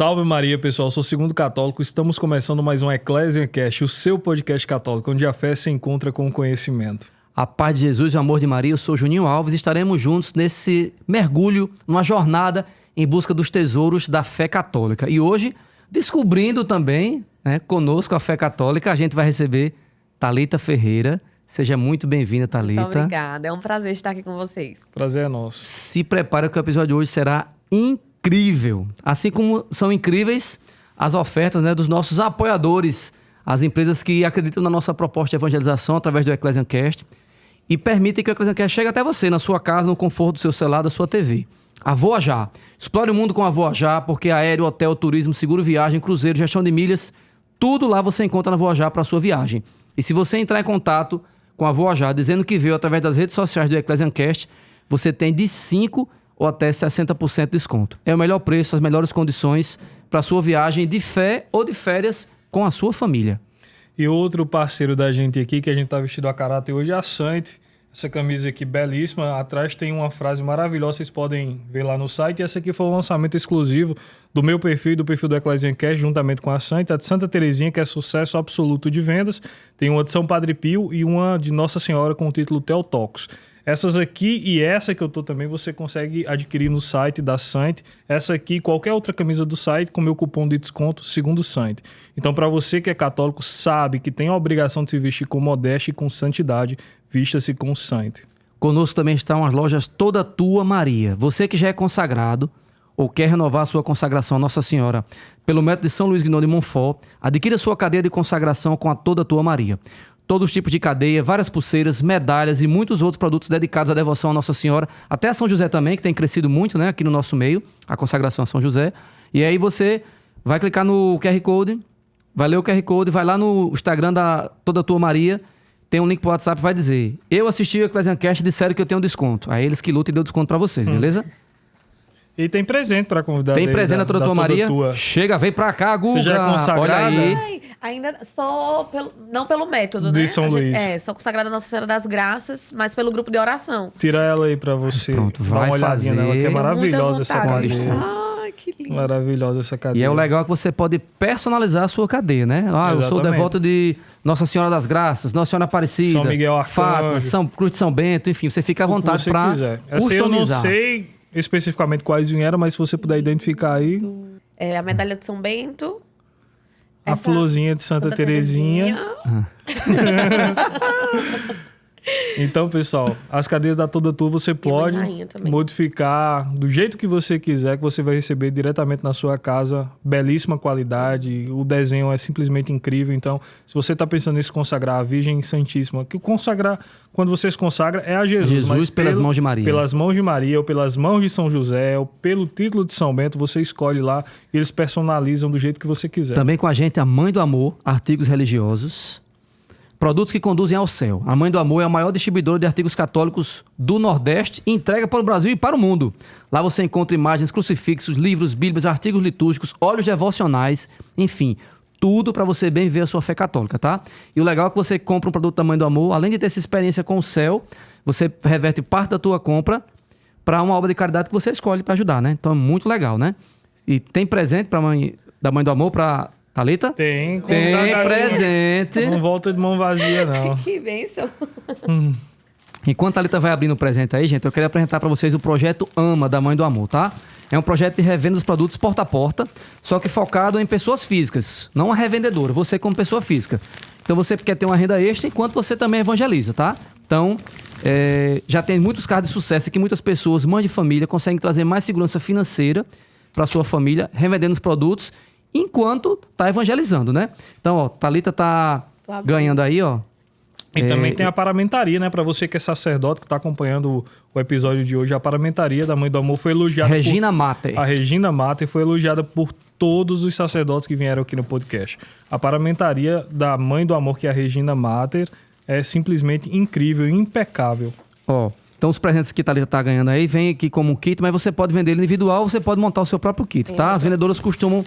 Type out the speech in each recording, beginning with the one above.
Salve Maria, pessoal. Sou segundo católico. Estamos começando mais um EcclesianCast, o seu podcast católico, onde a fé se encontra com o conhecimento. A paz de Jesus e o amor de Maria. Eu sou Juninho Alves e estaremos juntos nesse mergulho, numa jornada em busca dos tesouros da fé católica. E hoje, descobrindo também, conosco a fé católica, a gente vai receber Thalita Ferreira. Seja muito bem-vinda, Thalita. Muito obrigada. É um prazer estar aqui com vocês. Prazer é nosso. Se prepara que o episódio de hoje será incrível. Assim como são incríveis as ofertas dos nossos apoiadores, as empresas que acreditam na nossa proposta de evangelização através do EcclesianCast e permitem que o EcclesianCast chegue até você, na sua casa, no conforto do seu celular, da sua TV. A Voajar. Explore o mundo com a Voajar, porque aéreo, hotel, turismo, seguro viagem, cruzeiro, gestão de milhas, tudo lá você encontra na Voajar para a sua viagem. E se você entrar em contato com a Voajar, dizendo que veio através das redes sociais do EcclesianCast, você tem de 5% ou até 60% de desconto. É o melhor preço, as melhores condições para a sua viagem de fé ou de férias com a sua família. E outro parceiro da gente aqui, que a gente tá vestido a caráter hoje, é a Sante. Essa camisa aqui belíssima. Atrás tem uma frase maravilhosa, vocês podem ver lá no site. E essa aqui foi um lançamento exclusivo do meu perfil e do perfil do EcclesianCast, juntamente com a Sante. A de Santa Terezinha, que é sucesso absoluto de vendas. Tem uma de São Padre Pio e uma de Nossa Senhora com o título Theotokos. Essas aqui e essa que eu tô também, você consegue adquirir no site da Sante. Essa aqui, qualquer outra camisa do site, com meu cupom de desconto, segundo Sante. Então, para você que é católico, sabe que tem a obrigação de se vestir com modéstia e com santidade, vista-se com Sante. Conosco também estão as lojas Toda Tua Maria. Você que já é consagrado ou quer renovar a sua consagração a Nossa Senhora pelo método de São Luís Gnome de Montfort, adquira sua cadeia de consagração com a Toda Tua Maria. Todos os tipos de cadeia, várias pulseiras, medalhas e muitos outros produtos dedicados à devoção a Nossa Senhora. Até a São José também, que tem crescido muito aqui no nosso meio, a consagração a São José. E aí você vai clicar no QR Code, vai ler o QR Code, vai lá no Instagram da Toda Tua Maria, tem um link pro WhatsApp e vai dizer: eu assisti o EcclesianCast e disseram que eu tenho desconto. Aí eles que lutam e deu desconto pra vocês, beleza? E tem presente para convidar. Tem presente da Toda Tua Maria? Chega, vem pra cá, Guga. Você já é consagrada? Olha aí. Ai, ainda só não pelo método, De né? São Luís. Sou consagrada a Nossa Senhora das Graças, mas pelo grupo de oração. Tira ela aí para você. Pronto, Dá vai uma olhadinha fazer. nela, que é maravilhosa Muita essa vontade. cadeia. Ai, que lindo. Maravilhosa essa cadeia. E é o legal que você pode personalizar a sua cadeia, né? Ah, eu sou Exatamente. devoto de Nossa Senhora das Graças, Nossa Senhora Aparecida, São Miguel Arcanjo. Fátima, São Cruz de São Bento, enfim, você fica à vontade para customizar. Eu não sei especificamente quais vieram, mas se você puder identificar aí. É a medalha de São Bento. A florzinha de Santa Terezinha. Então, pessoal, as cadeias da Toda Tua você pode rainha também. modificar do jeito que você quiser, que você vai receber diretamente na sua casa. Belíssima qualidade, o desenho é simplesmente incrível. Então, se você está pensando em se consagrar à Virgem Santíssima, que consagrar, quando você se consagra, é a Jesus. Jesus mas pelas mãos de Maria. Pelas mãos de Maria, ou pelas mãos de São José, ou pelo título de São Bento, você escolhe lá e eles personalizam do jeito que você quiser. Também com a gente a Mãe do Amor, artigos religiosos. Produtos que conduzem ao céu. A Mãe do Amor é a maior distribuidora de artigos católicos do Nordeste e entrega para o Brasil e para o mundo. Lá você encontra imagens, crucifixos, livros, bíblias, artigos litúrgicos, óleos devocionais, enfim, tudo para você bem ver a sua fé católica, tá? E o legal é que você compra um produto da Mãe do Amor, além de ter essa experiência com o céu, você reverte parte da tua compra para uma obra de caridade que você escolhe para ajudar, né? Então é muito legal, né? E tem presente da Mãe do Amor para Thalita? Tem Presente. Não volta de mão vazia, não. Que bênção. Enquanto a Thalita vai abrindo o presente aí, gente, eu queria apresentar para vocês o projeto AMA, da Mãe do Amor, tá? É um projeto de revenda dos produtos porta a porta, só que focado em pessoas físicas, não a revendedora, você como pessoa física. Então você quer ter uma renda extra enquanto você também evangeliza, tá? Então, já tem muitos casos de sucesso que muitas pessoas, mães de família, conseguem trazer mais segurança financeira para sua família, revendendo os produtos, enquanto tá evangelizando, né? Então, ó, Thalita tá ganhando aí, ó. E também tem a paramentaria, né? Pra você que é sacerdote, que tá acompanhando o episódio de hoje, a paramentaria da Mãe do Amor foi elogiada Regina Mater. A Regina Mater foi elogiada por todos os sacerdotes que vieram aqui no podcast. A paramentaria da Mãe do Amor, que é a Regina Mater, é simplesmente incrível, impecável. Ó, então os presentes que a Thalita tá ganhando aí, vem aqui como um kit, mas você pode vender ele individual, você pode montar o seu próprio kit, tá? As vendedoras costumam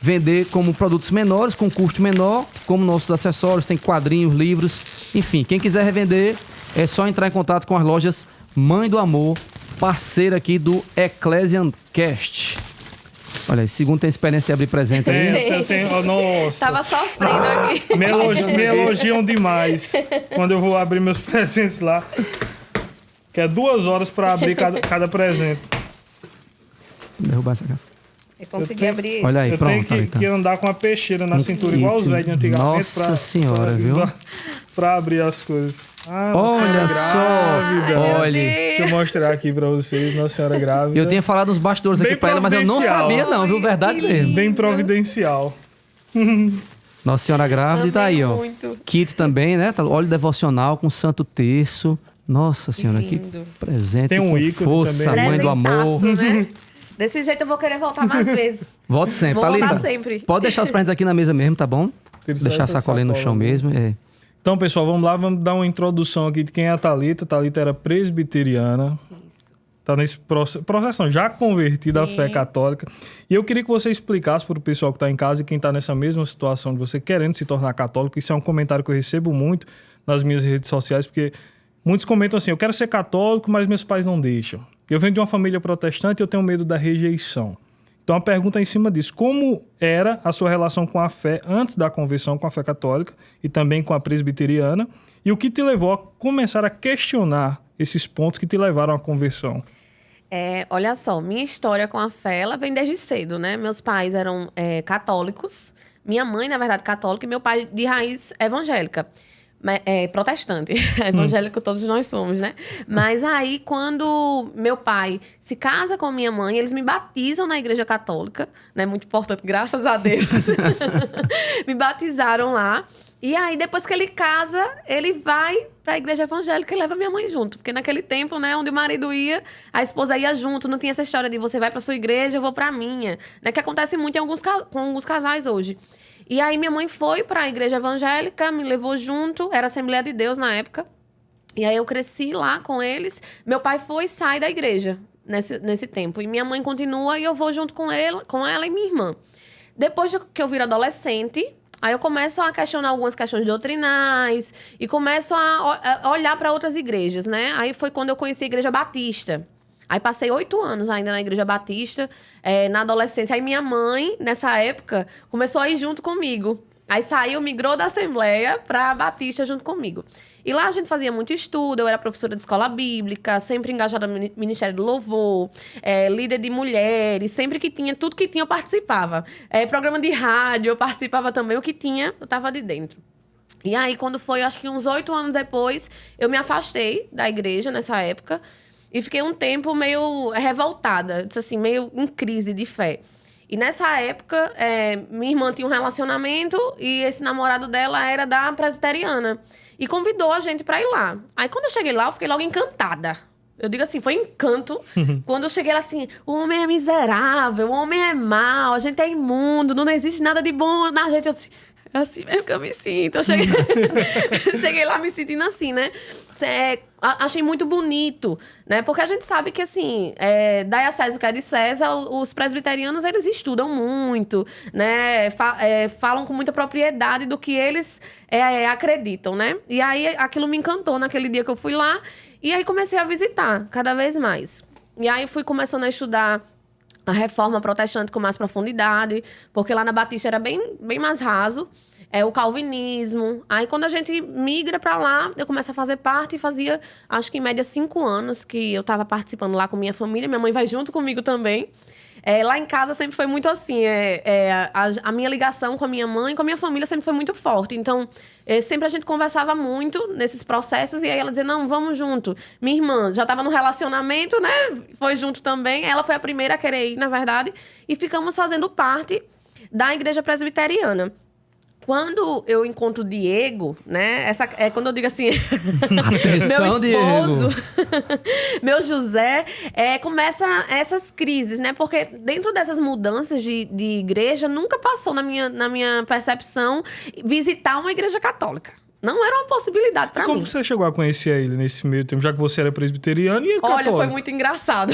vender como produtos menores, com custo menor, como nossos acessórios, tem quadrinhos, livros, enfim. Quem quiser revender, é só entrar em contato com as lojas Mãe do Amor, parceira aqui do EcclesianCast. Olha aí, segundo tem experiência de abrir presente aí. Eu tenho, nossa. Tava sofrendo aqui. Me elogiam demais quando eu vou abrir meus presentes lá. Que é 2 horas pra abrir cada presente. Derrubar essa garrafa. Eu consegui abrir esse. Olha aí, Eu pronto. tenho que andar com a peixeira na cintura, igual os velhos de antigamente. Nossa senhora, viu? Pra abrir as coisas. Ah, Olha Senhora só. grávida. Olha. Deixa eu mostrar aqui pra vocês, Nossa Senhora grávida. Eu tinha falado nos bastidores aqui Bem pra ela, mas eu não providencial. sabia não, viu? Verdade mesmo. Bem providencial. Nossa Senhora grávida e tá aí, ó. Muito. Kit também, né? Tá, óleo devocional com Santo Terço. Nossa Senhora, que lindo. presente Tem um com ícone força, também. mãe do amor. Presentaço, né? Desse jeito eu vou querer voltar mais vezes. Volte sempre. Vou voltar Thalita, sempre. pode deixar os presentes aqui na mesa mesmo, tá bom? Tira só Deixar a essa sacolinha no sacola chão ali. mesmo. É. Então, pessoal, vamos lá, vamos dar uma introdução aqui de quem é a Thalita. Thalita era presbiteriana. Isso. Tá nesse processo, não, já convertida à Sim. fé católica. E eu queria que você explicasse para o pessoal que está em casa e quem está nessa mesma situação de você querendo se tornar católico. Isso é um comentário que eu recebo muito nas minhas redes sociais, porque muitos comentam assim, eu quero ser católico, mas meus pais não deixam. Eu venho de uma família protestante e eu tenho medo da rejeição. Então, a pergunta é em cima disso. Como era a sua relação com a fé antes da conversão com a fé católica e também com a presbiteriana? E o que te levou a começar a questionar esses pontos que te levaram à conversão? Olha só, minha história com a fé, ela vem desde cedo, né? Meus pais eram católicos. Minha mãe, na verdade, católica. E meu pai, de raiz evangélica. Protestante. Evangélico todos nós somos, né? Mas aí, quando meu pai se casa com minha mãe, eles me batizam na igreja católica, né? Muito importante, graças a Deus. Me batizaram lá. E aí, depois que ele casa, ele vai pra igreja evangélica e leva minha mãe junto. Porque naquele tempo, né, onde o marido ia, a esposa ia junto. Não tinha essa história de você vai pra sua igreja, eu vou pra minha. Né? Que acontece muito com alguns casais hoje. E aí minha mãe foi para a igreja evangélica, me levou junto, era Assembleia de Deus na época. E aí eu cresci lá com eles. Meu pai foi e sai da igreja nesse tempo. E minha mãe continua e eu vou junto com ela e minha irmã. Depois que eu viro adolescente, aí eu começo a questionar algumas questões doutrinais e começo a olhar para outras igrejas, né? Aí foi quando eu conheci a Igreja Batista. Aí passei 8 anos ainda na Igreja Batista, na adolescência. Aí minha mãe, nessa época, começou a ir junto comigo. Aí saiu, migrou da Assembleia para Batista junto comigo. E lá a gente fazia muito estudo, eu era professora de escola bíblica, sempre engajada no Ministério do Louvor, líder de mulheres, sempre que tinha, tudo que tinha eu participava. Programa de rádio, eu participava também, o que tinha, eu estava de dentro. E aí, quando foi, acho que uns 8 anos depois, eu me afastei da igreja nessa época, e fiquei um tempo meio revoltada, assim, meio em crise de fé. E nessa época, minha irmã tinha um relacionamento e esse namorado dela era da presbiteriana. E convidou a gente pra ir lá. Aí quando eu cheguei lá, eu fiquei logo encantada. Eu digo assim, foi encanto. Quando eu cheguei lá assim, o homem é miserável, o homem é mau, a gente é imundo, não existe nada de bom na gente. Eu disse, é assim mesmo que eu me sinto. Eu cheguei lá me sentindo assim, né? Achei muito bonito, né? Porque a gente sabe que, assim, dai a César o que é de César, os presbiterianos, eles estudam muito, né? Falam com muita propriedade do que eles acreditam, né? E aí, aquilo me encantou naquele dia que eu fui lá. E aí, comecei a visitar cada vez mais. E aí, fui começando a estudar a reforma protestante com mais profundidade, porque lá na Batista era bem mais raso. O calvinismo. Aí, quando a gente migra para lá, eu começo a fazer parte e fazia, acho que em média, 5 anos que eu estava participando lá com minha família. Minha mãe vai junto comigo também. Lá em casa sempre foi muito assim. A minha ligação com a minha mãe e com a minha família sempre foi muito forte. Então, sempre a gente conversava muito nesses processos. E aí ela dizia, não, vamos junto. Minha irmã já estava no relacionamento, né? Foi junto também. Ela foi a primeira a querer ir, na verdade. E ficamos fazendo parte da igreja presbiteriana. Quando eu encontro o Diego, né? Quando eu digo assim, Atenção, meu esposo, Diego. meu José, começa essas crises, né? Porque dentro dessas mudanças de igreja, nunca passou na minha percepção visitar uma igreja católica. Não era uma possibilidade para mim. Como você chegou a conhecer ele nesse meio tempo, já que você era presbiteriano e ele católico? Olha, foi muito engraçado.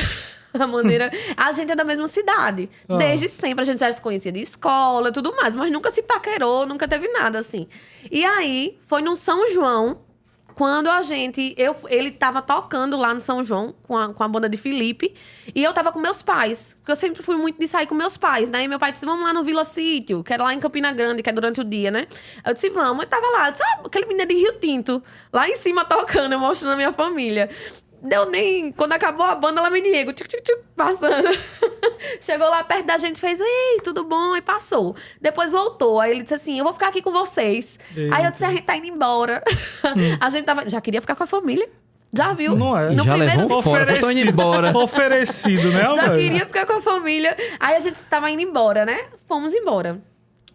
A gente é da mesma cidade. Desde sempre. A gente já se conhecia de escola e tudo mais. Mas nunca se paquerou, nunca teve nada assim. E aí, foi no São João quando ele tava tocando lá no São João com a banda de Felipe, e eu tava com meus pais, porque eu sempre fui muito de sair com meus pais, né? E meu pai disse, vamos lá no Vila Sítio, que era lá em Campina Grande, que é durante o dia, né? Eu disse, vamos. Eu tava lá, eu disse, aquele menino é de Rio Tinto, lá em cima tocando, eu mostrando a minha família. Quando acabou a banda, ela me Diego, passando. Chegou lá perto da gente, fez, ei, tudo bom? E passou. Depois voltou. Aí ele disse assim, eu vou ficar aqui com vocês. Eita. Aí eu disse, a gente tá indo embora. A gente já queria ficar com a família. Já viu? Não é. No já primeiro... levou fora, eu tô indo embora. Oferecido, né? Já queria ficar com a família. Aí a gente tava indo embora, né? Fomos embora.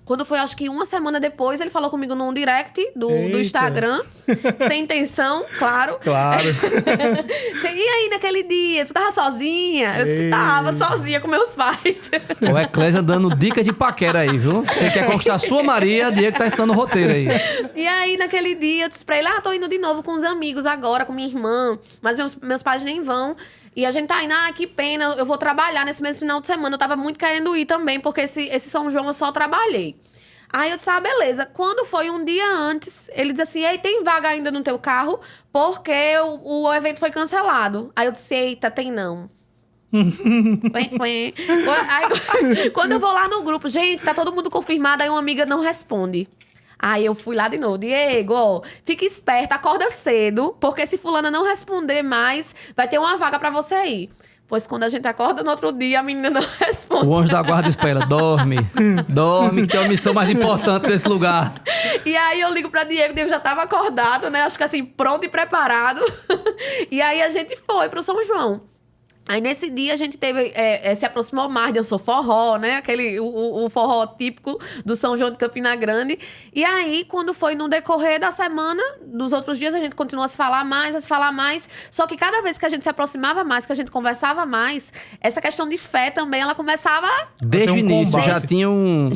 Quando foi, acho que uma semana depois, ele falou comigo num direct do Instagram. Sem intenção, claro. Claro. E aí, naquele dia, tu tava sozinha? Eu disse, tava sozinha com meus pais. O Eclésia dando dica de paquera aí, viu? Você quer conquistar a sua Maria, Diego tá estando no roteiro aí. E aí, naquele dia, eu disse pra ele, tô indo de novo com os amigos agora, com minha irmã. Mas meus pais nem vão. E a gente tá indo, que pena, eu vou trabalhar nesse mesmo final de semana. Eu tava muito querendo ir também, porque esse São João eu só trabalhei. Aí eu disse, beleza. Quando foi um dia antes, ele disse assim, ei, tem vaga ainda no teu carro? Porque o evento foi cancelado. Aí eu disse, eita, tem não. Aí, quando eu vou lá no grupo, gente, tá todo mundo confirmado, aí uma amiga não responde. Aí eu fui lá de novo. Diego, fica esperta, acorda cedo, porque se fulana não responder mais, vai ter uma vaga pra você ir. Pois quando a gente acorda no outro dia, a menina não responde. O anjo da guarda espera, dorme, que tem uma missão mais importante nesse lugar. E aí eu ligo pra Diego já tava acordado, né? Acho que assim, pronto e preparado. E aí a gente foi pro São João. Aí, nesse dia, a gente se aproximou mais de Eu Sou Forró, né? O forró típico do São João de Campina Grande. E aí, quando foi no decorrer da semana, dos outros dias, a gente continuou a se falar mais. Só que cada vez que a gente se aproximava mais, que a gente conversava mais, essa questão de fé também, ela começava... Desde o início, já tinha um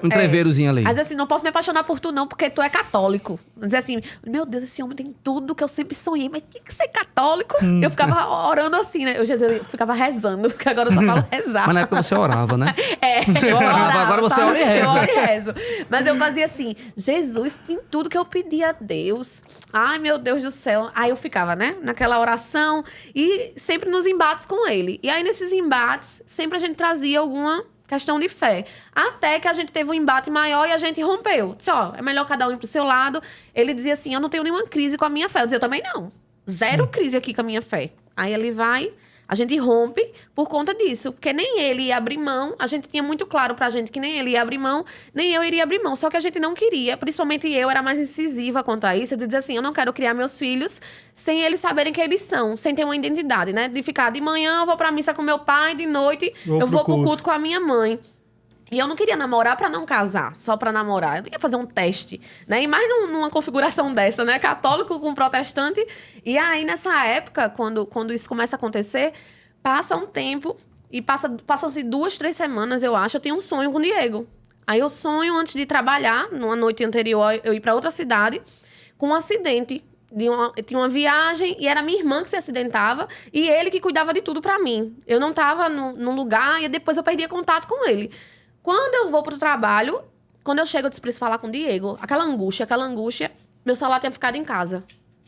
entreveirozinho ali. Mas assim, não posso me apaixonar por tu não, porque tu é católico. Dizer assim, meu Deus, esse homem tem tudo que eu sempre sonhei, mas tem que ser católico. Eu ficava orando assim, né? Eu ficava rezando, porque agora eu só falo rezar. Mas na época você orava, né? Eu orava, agora você ora e reza. Eu oro e rezo. Mas eu fazia assim, Jesus, tem tudo que eu pedi a Deus. Ai, meu Deus do céu. Aí eu ficava, né? Naquela oração e sempre nos embates com ele. E aí, nesses embates, sempre a gente trazia alguma questão de fé. Até que a gente teve um embate maior e a gente rompeu. Disse, é melhor cada um ir pro seu lado. Ele dizia assim, eu não tenho nenhuma crise com a minha fé. Eu dizia, eu também não. Zero crise aqui com a minha fé. Aí ele vai... A gente rompe por conta disso. Porque nem ele ia abrir mão. A gente tinha muito claro pra gente que nem ele ia abrir mão, nem eu iria abrir mão. Só que a gente não queria. Principalmente eu era mais incisiva quanto a isso. De dizer assim, eu não quero criar meus filhos sem eles saberem quem eles são. Sem ter uma identidade, né? De ficar de manhã eu vou pra missa com meu pai, de noite eu vou pro culto com a minha mãe. E eu não queria namorar pra não casar, só pra namorar. Eu não ia fazer um teste, né? E mais numa configuração dessa, né? Católico com protestante. E aí, nessa época, quando isso começa a acontecer, passa um tempo e passam-se 2, 3 semanas, eu acho. Eu tenho um sonho com o Diego. Aí eu sonho, antes de trabalhar, numa noite anterior, eu ir pra outra cidade, com um acidente. Tinha uma viagem e era minha irmã que se acidentava e ele que cuidava de tudo pra mim. Eu não tava no lugar e depois eu perdia contato com ele. Quando eu vou pro trabalho, quando eu chego, eu preciso falar com o Diego. Aquela angústia, meu celular tinha ficado em casa.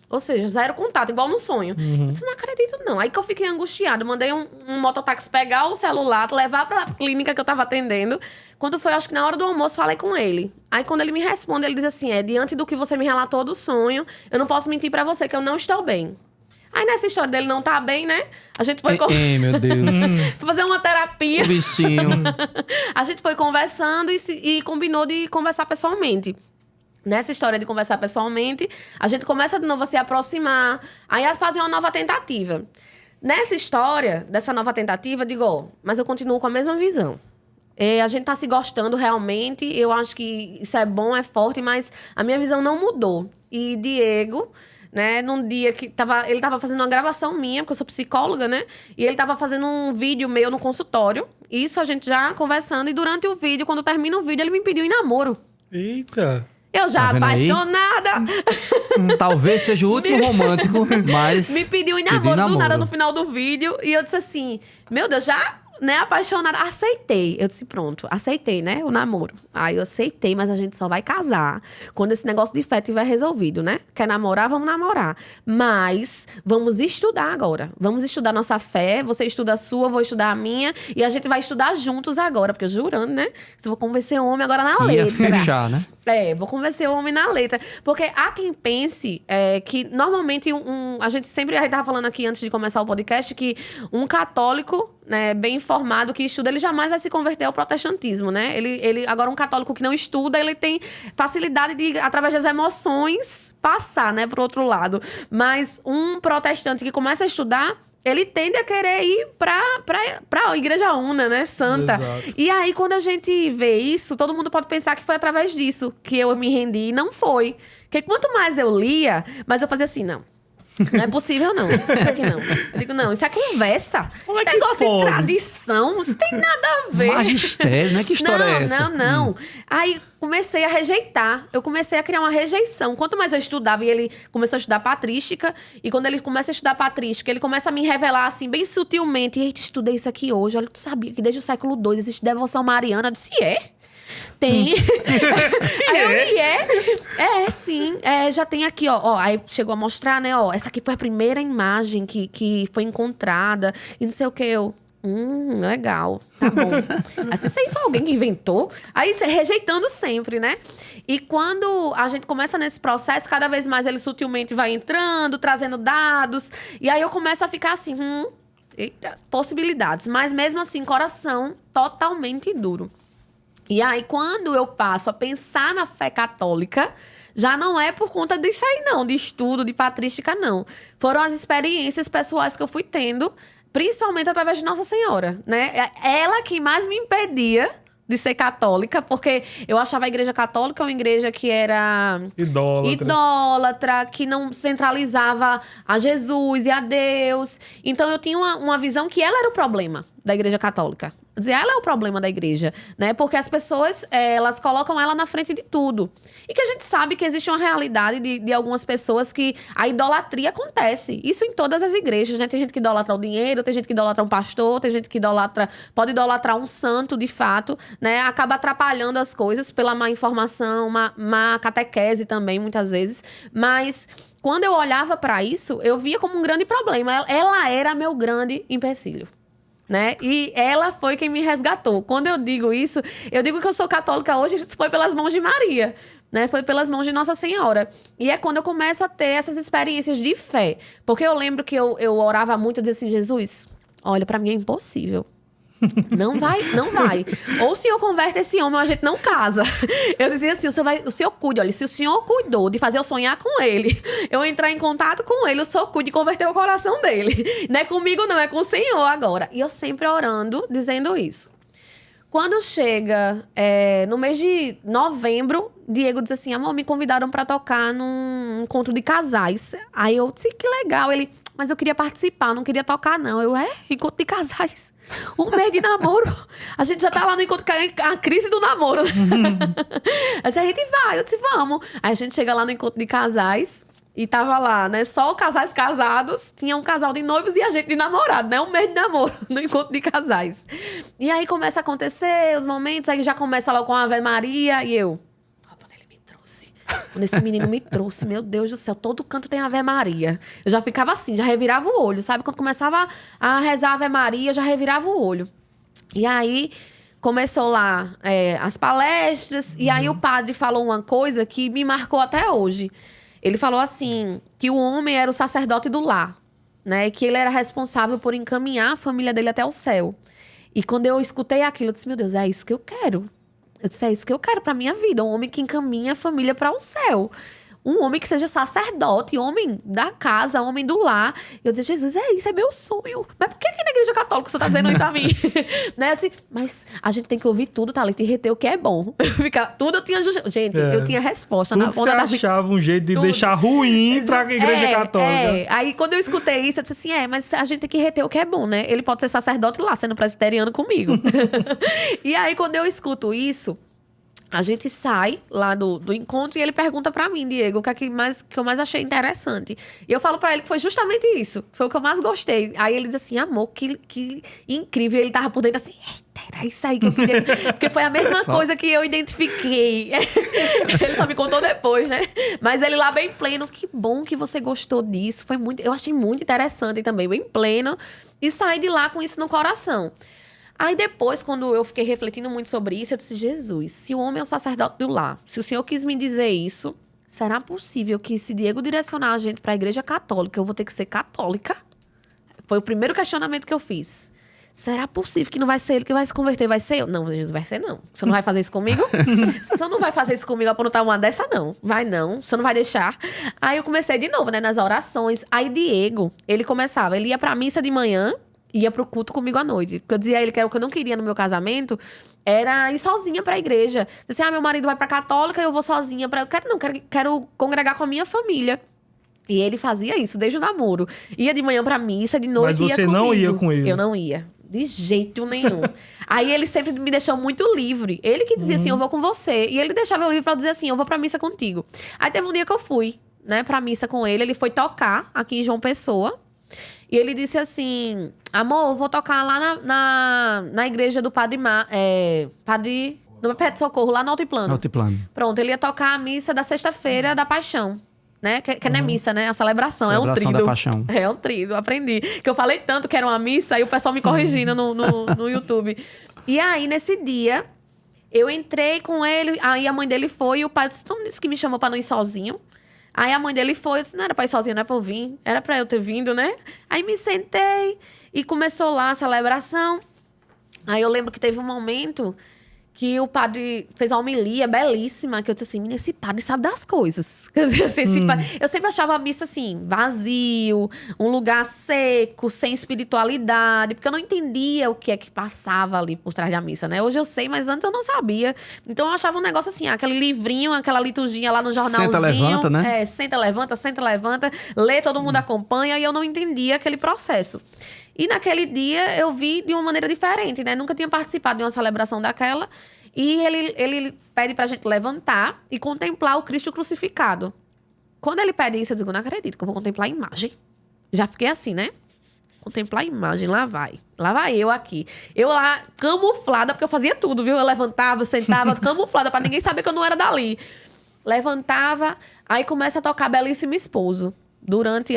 Ou seja, zero contato, igual no sonho. Eu disse, não acredito não. Aí que eu fiquei angustiada, mandei um mototáxi pegar o celular, levar pra clínica que eu tava atendendo. Quando foi, acho que na hora do almoço, falei com ele. Aí quando ele me responde, ele diz assim, diante do que você me relatou do sonho, eu não posso mentir pra você que eu não estou bem. Aí nessa história dele não tá bem, né? A gente foi... meu Deus. Foi fazer uma terapia. O bichinho. A gente foi conversando e combinou de conversar pessoalmente. Nessa história de conversar pessoalmente, a gente começa de novo a se aproximar. Aí a fazer uma nova tentativa. Nessa história, dessa nova tentativa, eu digo, mas eu continuo com a mesma visão. A gente tá se gostando realmente. Eu acho que isso é bom, é forte, mas a minha visão não mudou. E Diego... né, num dia que ele tava fazendo uma gravação minha, porque eu sou psicóloga, né? E ele tava fazendo um vídeo meu no consultório. Isso a gente já conversando. E durante o vídeo, quando termina o vídeo, ele me pediu em namoro. Eita! Eu já Tá apaixonada. Talvez seja o último romântico, mas... Me pediu em namoro do nada no final do vídeo. E eu disse assim, meu Deus, já né, apaixonada. Aceitei. Eu disse, pronto, aceitei, né, o namoro. Aí eu aceitei, mas a gente só vai casar quando esse negócio de fé tiver resolvido, né? Quer namorar, vamos namorar. Mas vamos estudar agora. Vamos estudar nossa fé. Você estuda a sua, eu vou estudar a minha. E a gente vai estudar juntos agora. Porque eu jurando, né? Se eu vou convencer o homem agora na Ia letra. fechar, né? Vou convencer o homem na letra. Porque há quem pense que normalmente a gente tava falando aqui antes de começar o podcast que um católico, né, bem informado, que estuda, ele jamais vai se converter ao protestantismo, né? Agora, um católico que não estuda, ele tem facilidade de, através das emoções, passar, né, pro outro lado. Mas um protestante que começa a estudar, ele tende a querer ir pra igreja una, né? Santa. Exato. E aí, quando a gente vê isso, todo mundo pode pensar que foi através disso que eu me rendi. E não foi. Porque quanto mais eu lia, mais eu fazia assim, não. Não é possível, não. Isso aqui não. Eu digo, não, isso é conversa. Como é Esse que negócio pode? de tradição, isso tem nada a ver. Magistério, né? Que história é essa? Não. Aí comecei a rejeitar. Eu comecei a criar uma rejeição. Quanto mais eu estudava, e ele começou a estudar patrística, e quando ele começa a estudar patrística, ele começa a me revelar, assim, bem sutilmente. Eita, estudei isso aqui hoje. Olha, tu sabia que desde o século II existe devoção mariana? Eu disse, tem. Aí eu sim. Já tem aqui, ó. Aí chegou a mostrar, né, ó. Essa aqui foi a primeira imagem que foi encontrada. E não sei o que, legal. Tá bom. Aí isso aí foi alguém que inventou. Aí rejeitando sempre, né? E quando a gente começa nesse processo, cada vez mais ele sutilmente vai entrando, trazendo dados. E aí eu começo a ficar assim, eita, possibilidades. Mas mesmo assim, coração totalmente duro. E aí, quando eu passo a pensar na fé católica, já não é por conta disso aí, não, de estudo, de patrística, não. Foram as experiências pessoais que eu fui tendo, principalmente através de Nossa Senhora, né? Ela que mais me impedia de ser católica, porque eu achava a igreja católica uma igreja que era idólatra, que não centralizava a Jesus e a Deus. Então, eu tinha uma visão que ela era o problema da igreja católica. Dizer, ela é o problema da igreja, né? Porque as pessoas, elas colocam ela na frente de tudo. E que a gente sabe que existe uma realidade de algumas pessoas que a idolatria acontece. Isso em todas as igrejas, né? Tem gente que idolatra o dinheiro, tem gente que idolatra um pastor, tem gente que pode idolatrar um santo, de fato, né? Acaba atrapalhando as coisas pela má informação, má catequese também, muitas vezes. Mas quando eu olhava para isso, eu via como um grande problema. Ela era meu grande empecilho. Né? E ela foi quem me resgatou. Quando eu digo isso, eu digo que eu sou católica hoje, foi pelas mãos de Maria, né? Foi pelas mãos de Nossa Senhora. E é quando eu começo a ter essas experiências de fé. Porque eu lembro que eu orava muito, eu dizia assim, Jesus, olha, pra mim é impossível. Não vai. Ou o senhor converte esse homem ou a gente não casa. Eu dizia assim, o senhor cuide, olha, se o senhor cuidou de fazer eu sonhar com ele, eu entrar em contato com ele, o senhor cuide de converter o coração dele. Não é comigo não, é com o Senhor agora. E eu sempre orando, dizendo isso. Quando chega no mês de novembro, Diego diz assim, amor, me convidaram pra tocar num encontro de casais. Aí eu disse, que legal. Ele, mas eu queria participar, não queria tocar não. Eu, encontro de casais. Um mês de namoro. A gente já tá lá no encontro, a crise do namoro. Aí a gente vai, eu disse, vamos. Aí a gente chega lá no encontro de casais. E tava lá, né? Só casais casados. Tinha um casal de noivos e a gente de namorado, né? Um mês de namoro no encontro de casais. E aí começa a acontecer os momentos. Aí já começa lá com a Ave Maria. E eu... Quando ele me trouxe. Quando esse menino me trouxe. Meu Deus do céu. Todo canto tem Ave Maria. Eu já ficava assim. Já revirava o olho, sabe? Quando começava a rezar Ave Maria, já revirava o olho. E aí... Começou lá as palestras. E aí o padre falou uma coisa que me marcou até hoje. Ele falou assim, que o homem era o sacerdote do lar, né? Que ele era responsável por encaminhar a família dele até o céu. E quando eu escutei aquilo, eu disse, meu Deus, é isso que eu quero. Eu disse, é isso que eu quero pra minha vida. Um homem que encaminha a família para o céu. Um homem que seja sacerdote, homem da casa, homem do lar. Eu disse, Jesus, isso é meu sonho. Mas por que aqui na igreja católica você tá dizendo isso a mim? Né? Eu disse, mas a gente tem que ouvir tudo, Thalita, e reter o que é bom. Tudo eu tinha... Gente, eu tinha resposta. Tudo você achava um jeito de deixar ruim pra igreja católica. Aí quando eu escutei isso, eu disse assim, mas a gente tem que reter o que é bom, né? Ele pode ser sacerdote lá, sendo presbiteriano comigo. E aí, quando eu escuto isso... A gente sai lá do encontro e ele pergunta pra mim, Diego, o que é que eu mais achei interessante. E eu falo pra ele que foi justamente isso. Foi o que eu mais gostei. Aí ele diz assim, amor, que incrível. E ele tava por dentro assim, eita, era isso aí que eu queria. Porque foi a mesma coisa que eu identifiquei. Ele só me contou depois, né? Mas ele lá bem pleno, que bom que você gostou disso. Eu achei muito interessante também, bem pleno. E saí de lá com isso no coração. Aí depois, quando eu fiquei refletindo muito sobre isso, eu disse, Jesus, se o homem é o sacerdote do lar, se o Senhor quis me dizer isso, será possível que se Diego direcionar a gente para a igreja católica, eu vou ter que ser católica? Foi o primeiro questionamento que eu fiz. Será possível que não vai ser ele que vai se converter? Vai ser eu? Não, Jesus, vai ser não. Você não vai fazer isso comigo? Você não vai fazer isso comigo, apontar uma dessa, não. Vai não, você não vai deixar. Aí eu comecei de novo, né, nas orações. Aí Diego, ele ia pra missa de manhã, ia pro culto comigo à noite. Porque eu dizia a ele que era o que eu não queria no meu casamento, era ir sozinha pra igreja. Disse assim, meu marido vai pra católica e eu vou sozinha pra... Quero congregar com a minha família. E ele fazia isso desde o namoro. Ia de manhã pra missa, de noite ia comigo. Mas você não ia com ele? Eu não ia. De jeito nenhum. Aí ele sempre me deixou muito livre. Ele que dizia assim, eu vou com você. E ele deixava eu livre pra eu dizer assim, eu vou pra missa contigo. Aí teve um dia que eu fui, né, pra missa com ele. Ele foi tocar aqui em João Pessoa. E ele disse assim, amor, eu vou tocar lá na igreja do Padre do Pé de Socorro, lá no Altiplano. Altiplano. Pronto, ele ia tocar a missa da sexta-feira da Paixão. Né? Que não é missa, né? A celebração é um Celebração tríduo. da Paixão. É um tríduo, aprendi. Que eu falei tanto que era uma missa, e o pessoal me corrigindo no YouTube. E aí, nesse dia, eu entrei com ele, aí a mãe dele foi, e o pai disse que me chamou pra não ir sozinho. Aí a mãe dele foi, eu disse, não era pra ir sozinho, não é pra eu vir. Era pra eu ter vindo, né? Aí me sentei, e começou lá a celebração. Aí eu lembro que teve um momento que o padre fez uma homilia belíssima, que eu disse assim, menina, esse padre sabe das coisas. Eu disse assim, eu sempre achava a missa assim, vazio, um lugar seco, sem espiritualidade, porque eu não entendia o que é que passava ali por trás da missa, né? Hoje eu sei, mas antes eu não sabia. Então eu achava um negócio assim, aquele livrinho, aquela liturgia lá no jornalzinho. Senta, levanta, né? Senta, levanta, lê, todo mundo acompanha, e eu não entendia aquele processo. E naquele dia eu vi de uma maneira diferente, né? Nunca tinha participado de uma celebração daquela. E ele pede pra gente levantar e contemplar o Cristo crucificado. Quando ele pede isso, eu digo, não acredito que eu vou contemplar a imagem. Já fiquei assim, né? Contemplar a imagem, lá vai. Lá vai eu aqui. Eu lá, camuflada, porque eu fazia tudo, viu? Eu levantava, eu sentava, camuflada, pra ninguém saber que eu não era dali. Levantava, aí começa a tocar Belíssimo Esposo. Durante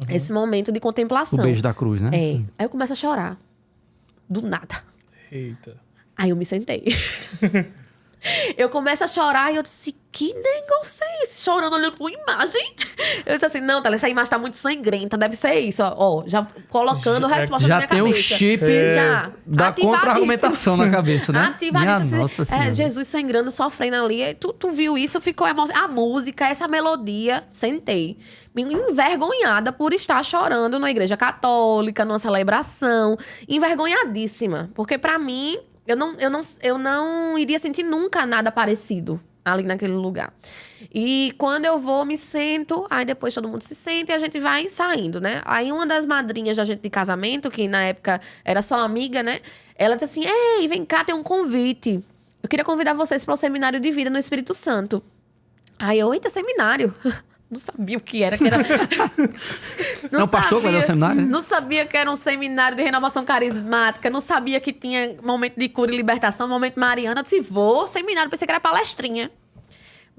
esse momento de contemplação. O beijo da cruz, né? É. Aí eu começo a chorar. Do nada. Eita. Aí eu me sentei. Eu começo a chorar e eu disse, que negócio é esse? Chorando, olhando pra uma imagem. Eu disse assim, não, Thalia, essa imagem tá muito sangrenta, deve ser isso. Ó, já colocando a resposta na minha cabeça. Já tem o chip da contra-argumentação na cabeça, né? Ativadíssimo. Nossa Senhora. Jesus sangrando, sofrendo ali. Aí tu viu isso, ficou emocionado. A música, essa melodia, sentei. Me envergonhada por estar chorando na igreja católica, numa celebração. Envergonhadíssima. Porque pra mim, eu não iria sentir nunca nada parecido ali naquele lugar. E quando eu vou, me sento, aí depois todo mundo se senta e a gente vai saindo, né? Aí uma das madrinhas da gente de casamento, que na época era só amiga, né? Ela disse assim, ei, vem cá, tem um convite. Eu queria convidar vocês para o seminário de vida no Espírito Santo. Aí eu, eita, seminário? Não sabia o que era. Não, pastor, qual é o seminário? Não sabia que era um seminário de renovação carismática. Não sabia que tinha momento de cura e libertação, momento mariana. Eu disse, vou, seminário. Pensei que era palestrinha.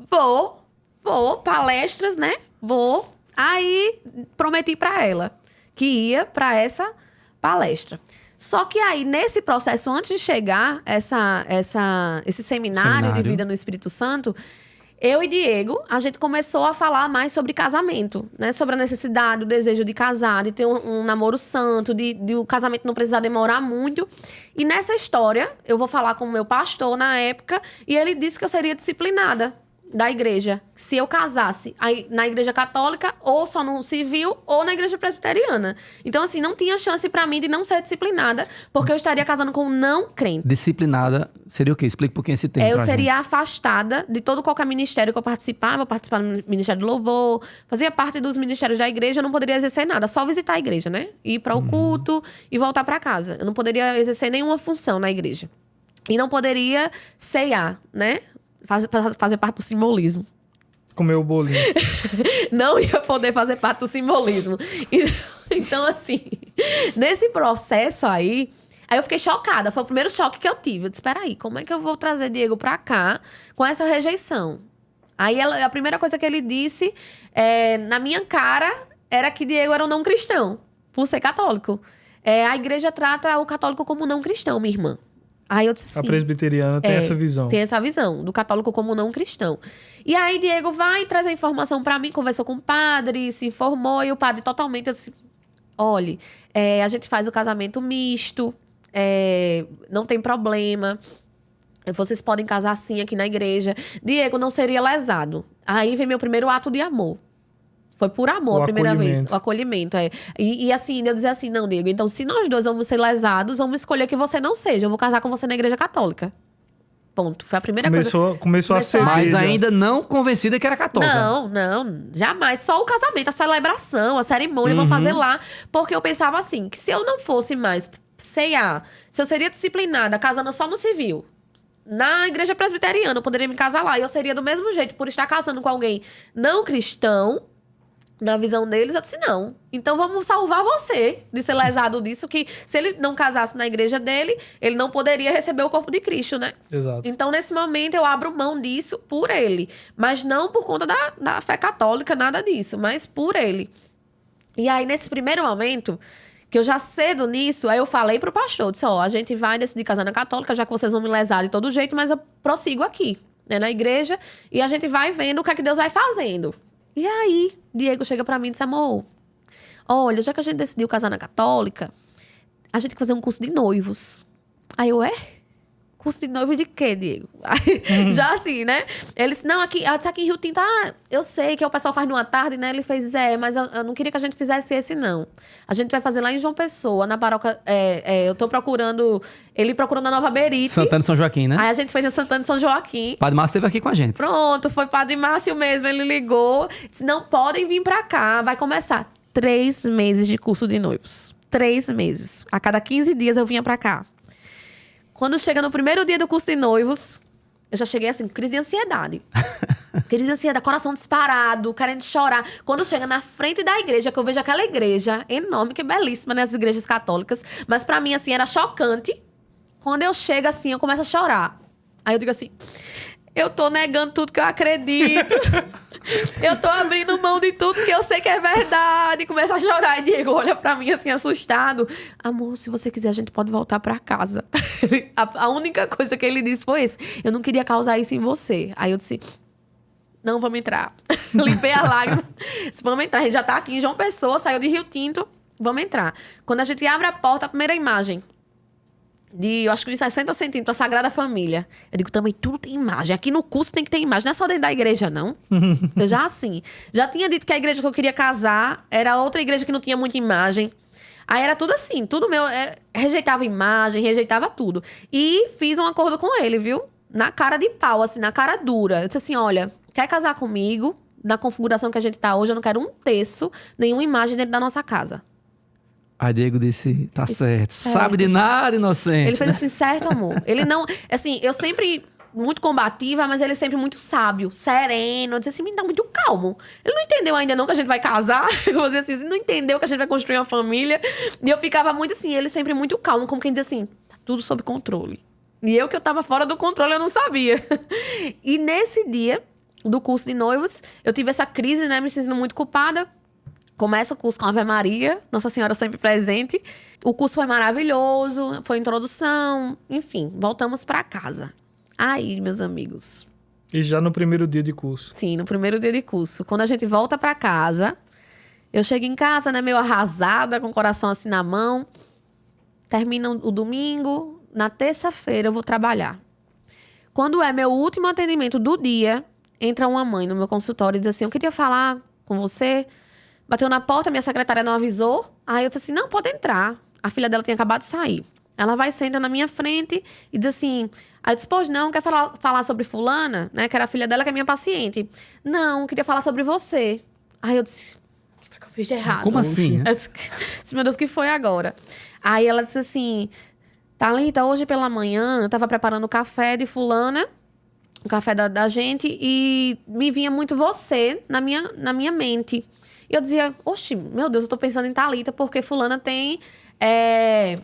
Vou, palestras, né? Vou. Aí, prometi pra ela que ia pra essa palestra. Só que aí, nesse processo, antes de chegar esse seminário de vida no Espírito Santo, eu e Diego, a gente começou a falar mais sobre casamento, né? Sobre a necessidade, o desejo de casar, de ter um namoro santo, de o casamento não precisar demorar muito. E nessa história, eu vou falar com o meu pastor na época, e ele disse que eu seria disciplinada da igreja, se eu casasse aí, na igreja católica, ou só no civil, ou na igreja presbiteriana. Então, assim, não tinha chance pra mim de não ser disciplinada, porque eu estaria casando com um não crente. Disciplinada seria o quê? Explica um pouquinho esse termo Eu pra seria gente. afastada de todo qualquer ministério que eu participava do Ministério do Louvor, fazia parte dos ministérios da igreja, eu não poderia exercer nada, só visitar a igreja, né? Ir para o culto e voltar para casa. Eu não poderia exercer nenhuma função na igreja. E não poderia ceiar, né? Fazer parte do simbolismo. Comer o bolinho. Não ia poder fazer parte do simbolismo. Então, assim, nesse processo aí eu fiquei chocada. Foi o primeiro choque que eu tive. Eu disse, peraí, como é que eu vou trazer Diego pra cá com essa rejeição? Aí a primeira coisa que ele disse, na minha cara, era que Diego era um não cristão, por ser católico. A igreja trata o católico como não cristão, minha irmã. Aí eu disse assim... A presbiteriana tem essa visão. Tem essa visão, do católico como não cristão. E aí Diego vai trazer informação pra mim, conversou com o padre, se informou, e o padre totalmente assim... Olha, a gente faz o casamento misto, não tem problema... Vocês podem casar sim aqui na igreja. Diego não seria lesado. Aí vem meu primeiro ato de amor. Foi por amor a primeira vez. O acolhimento, E assim, eu dizer assim, não, Diego, então se nós dois vamos ser lesados, vamos escolher que você não seja. Eu vou casar com você na igreja católica. Ponto. Foi a primeira coisa. Começou a ser. Mas ainda não convencida que era católica. Não. Jamais. Só o casamento, a celebração, a cerimônia, vão fazer lá. Porque eu pensava assim, que se eu não fosse mais ceiar, se eu seria disciplinada, casando só no civil... Na igreja presbiteriana, eu poderia me casar lá. E eu seria do mesmo jeito, por estar casando com alguém não cristão, na visão deles, eu disse, não. Então vamos salvar você de ser lesado disso, que se ele não casasse na igreja dele, ele não poderia receber o corpo de Cristo, né? Exato. Então, nesse momento, eu abro mão disso por ele. Mas não por conta da fé católica, nada disso, mas por ele. E aí, nesse primeiro momento... que eu já cedo nisso, aí eu falei pro pastor, disse, a gente vai decidir casar na católica, já que vocês vão me lesar de todo jeito, mas eu prossigo aqui, né, na igreja, e a gente vai vendo o que é que Deus vai fazendo. E aí, Diego chega pra mim e diz, amor, olha, já que a gente decidiu casar na católica, a gente tem que fazer um curso de noivos. Aí eu, curso de noivo de quê, Diego? Aí, já assim, né? Ele disse, não, aqui em Rio Tinto, eu sei que o pessoal faz numa tarde, né? Ele fez, mas eu não queria que a gente fizesse esse, não. A gente vai fazer lá em João Pessoa, na paróquia, eu tô procurando, ele procurando a Nova Berite. Santana de São Joaquim, né? Aí a gente fez em Santana de São Joaquim. Padre Márcio esteve aqui com a gente. Pronto, foi Padre Márcio mesmo, ele ligou, disse, não, podem vir pra cá, vai começar 3 meses de curso de noivos. 3 meses. A cada 15 dias eu vinha pra cá. Quando chega no primeiro dia do curso de noivos, eu já cheguei assim, crise de ansiedade. Crise de ansiedade, coração disparado, querendo chorar. Quando chega na frente da igreja, que eu vejo aquela igreja enorme, que é belíssima, né? As igrejas católicas. Mas pra mim, assim, era chocante. Quando eu chego assim, eu começo a chorar. Aí eu digo assim, eu tô negando tudo que eu acredito. Eu tô abrindo mão de tudo que eu sei que é verdade. Começa a chorar. E Diego olha pra mim assim, assustado. Amor, se você quiser, a gente pode voltar pra casa. A única coisa que ele disse foi isso. Eu não queria causar isso em você. Aí eu disse, não, vamos entrar. Limpei a lágrima. Disse, vamos entrar. A gente já tá aqui em João Pessoa, saiu de Rio Tinto. Vamos entrar. Quando a gente abre a porta, a primeira imagem... eu acho que de 60 centímetros, a Sagrada Família. Eu digo, também tudo tem imagem. Aqui no curso tem que ter imagem. Não é só dentro da igreja, não. Eu já assim. Já tinha dito que a igreja que eu queria casar era outra igreja que não tinha muita imagem. Aí era tudo assim, tudo meu. Rejeitava imagem, rejeitava tudo. E fiz um acordo com ele, viu? Na cara de pau, assim, na cara dura. Eu disse assim, olha, quer casar comigo? Na configuração que a gente tá hoje, eu não quero um terço, nenhuma imagem dentro da nossa casa. Aí Diego disse, tá certo. Sabe de nada, inocente. Ele fez assim, certo, amor. Ele não... Assim, eu sempre muito combativa, mas ele sempre muito sábio, sereno. Eu disse assim, me dá muito calmo. Ele não entendeu ainda não que a gente vai casar. Eu vou dizer assim, ele não entendeu que a gente vai construir uma família. E eu ficava muito assim, ele sempre muito calmo, como quem diz assim, tá tudo sob controle. E eu que eu tava fora do controle, eu não sabia. E nesse dia do curso de noivos, eu tive essa crise, né, me sentindo muito culpada. Começa o curso com a Ave Maria, Nossa Senhora sempre presente. O curso foi maravilhoso, foi introdução, enfim, voltamos para casa. Aí, meus amigos. E já no primeiro dia de curso. Sim, no primeiro dia de curso. Quando a gente volta para casa, eu chego em casa, né, meio arrasada, com o coração assim na mão. Termina o domingo, na terça-feira eu vou trabalhar. Quando é meu último atendimento do dia, entra uma mãe no meu consultório e diz assim, eu queria falar com você. Bateu na porta, minha secretária não avisou. Aí eu disse assim, não, pode entrar. A filha dela tinha acabado de sair. Ela vai, senta na minha frente e diz assim... Aí eu disse, pois não, quer falar sobre fulana? Né? Que era a filha dela, que é minha paciente. Não, queria falar sobre você. Aí eu disse, o que foi que eu fiz de errado? Como assim? Eu disse, meu Deus, o que foi agora? Aí ela disse assim... Thalita, hoje pela manhã eu tava preparando o café de fulana, o café da gente, e me vinha muito você na minha mente. E eu dizia, oxe, meu Deus, eu tô pensando em Thalita, porque fulana tem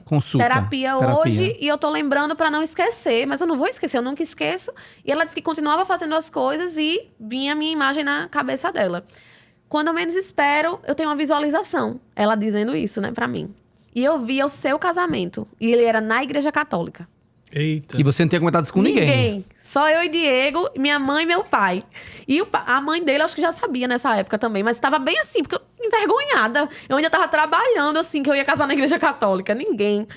Consulta. terapia hoje, e eu tô lembrando pra não esquecer, mas eu não vou esquecer, eu nunca esqueço. E ela disse que continuava fazendo as coisas e vinha a minha imagem na cabeça dela. Quando eu menos espero, eu tenho uma visualização, ela dizendo isso, né, pra mim. E eu via o seu casamento, e ele era na Igreja Católica. Eita. E você não tinha comentado isso com ninguém. Só eu e Diego, minha mãe e meu pai. E a mãe dele, acho que já sabia nessa época também. Mas estava bem assim, porque eu envergonhada. Eu ainda estava trabalhando assim, que eu ia casar na igreja católica. Ninguém.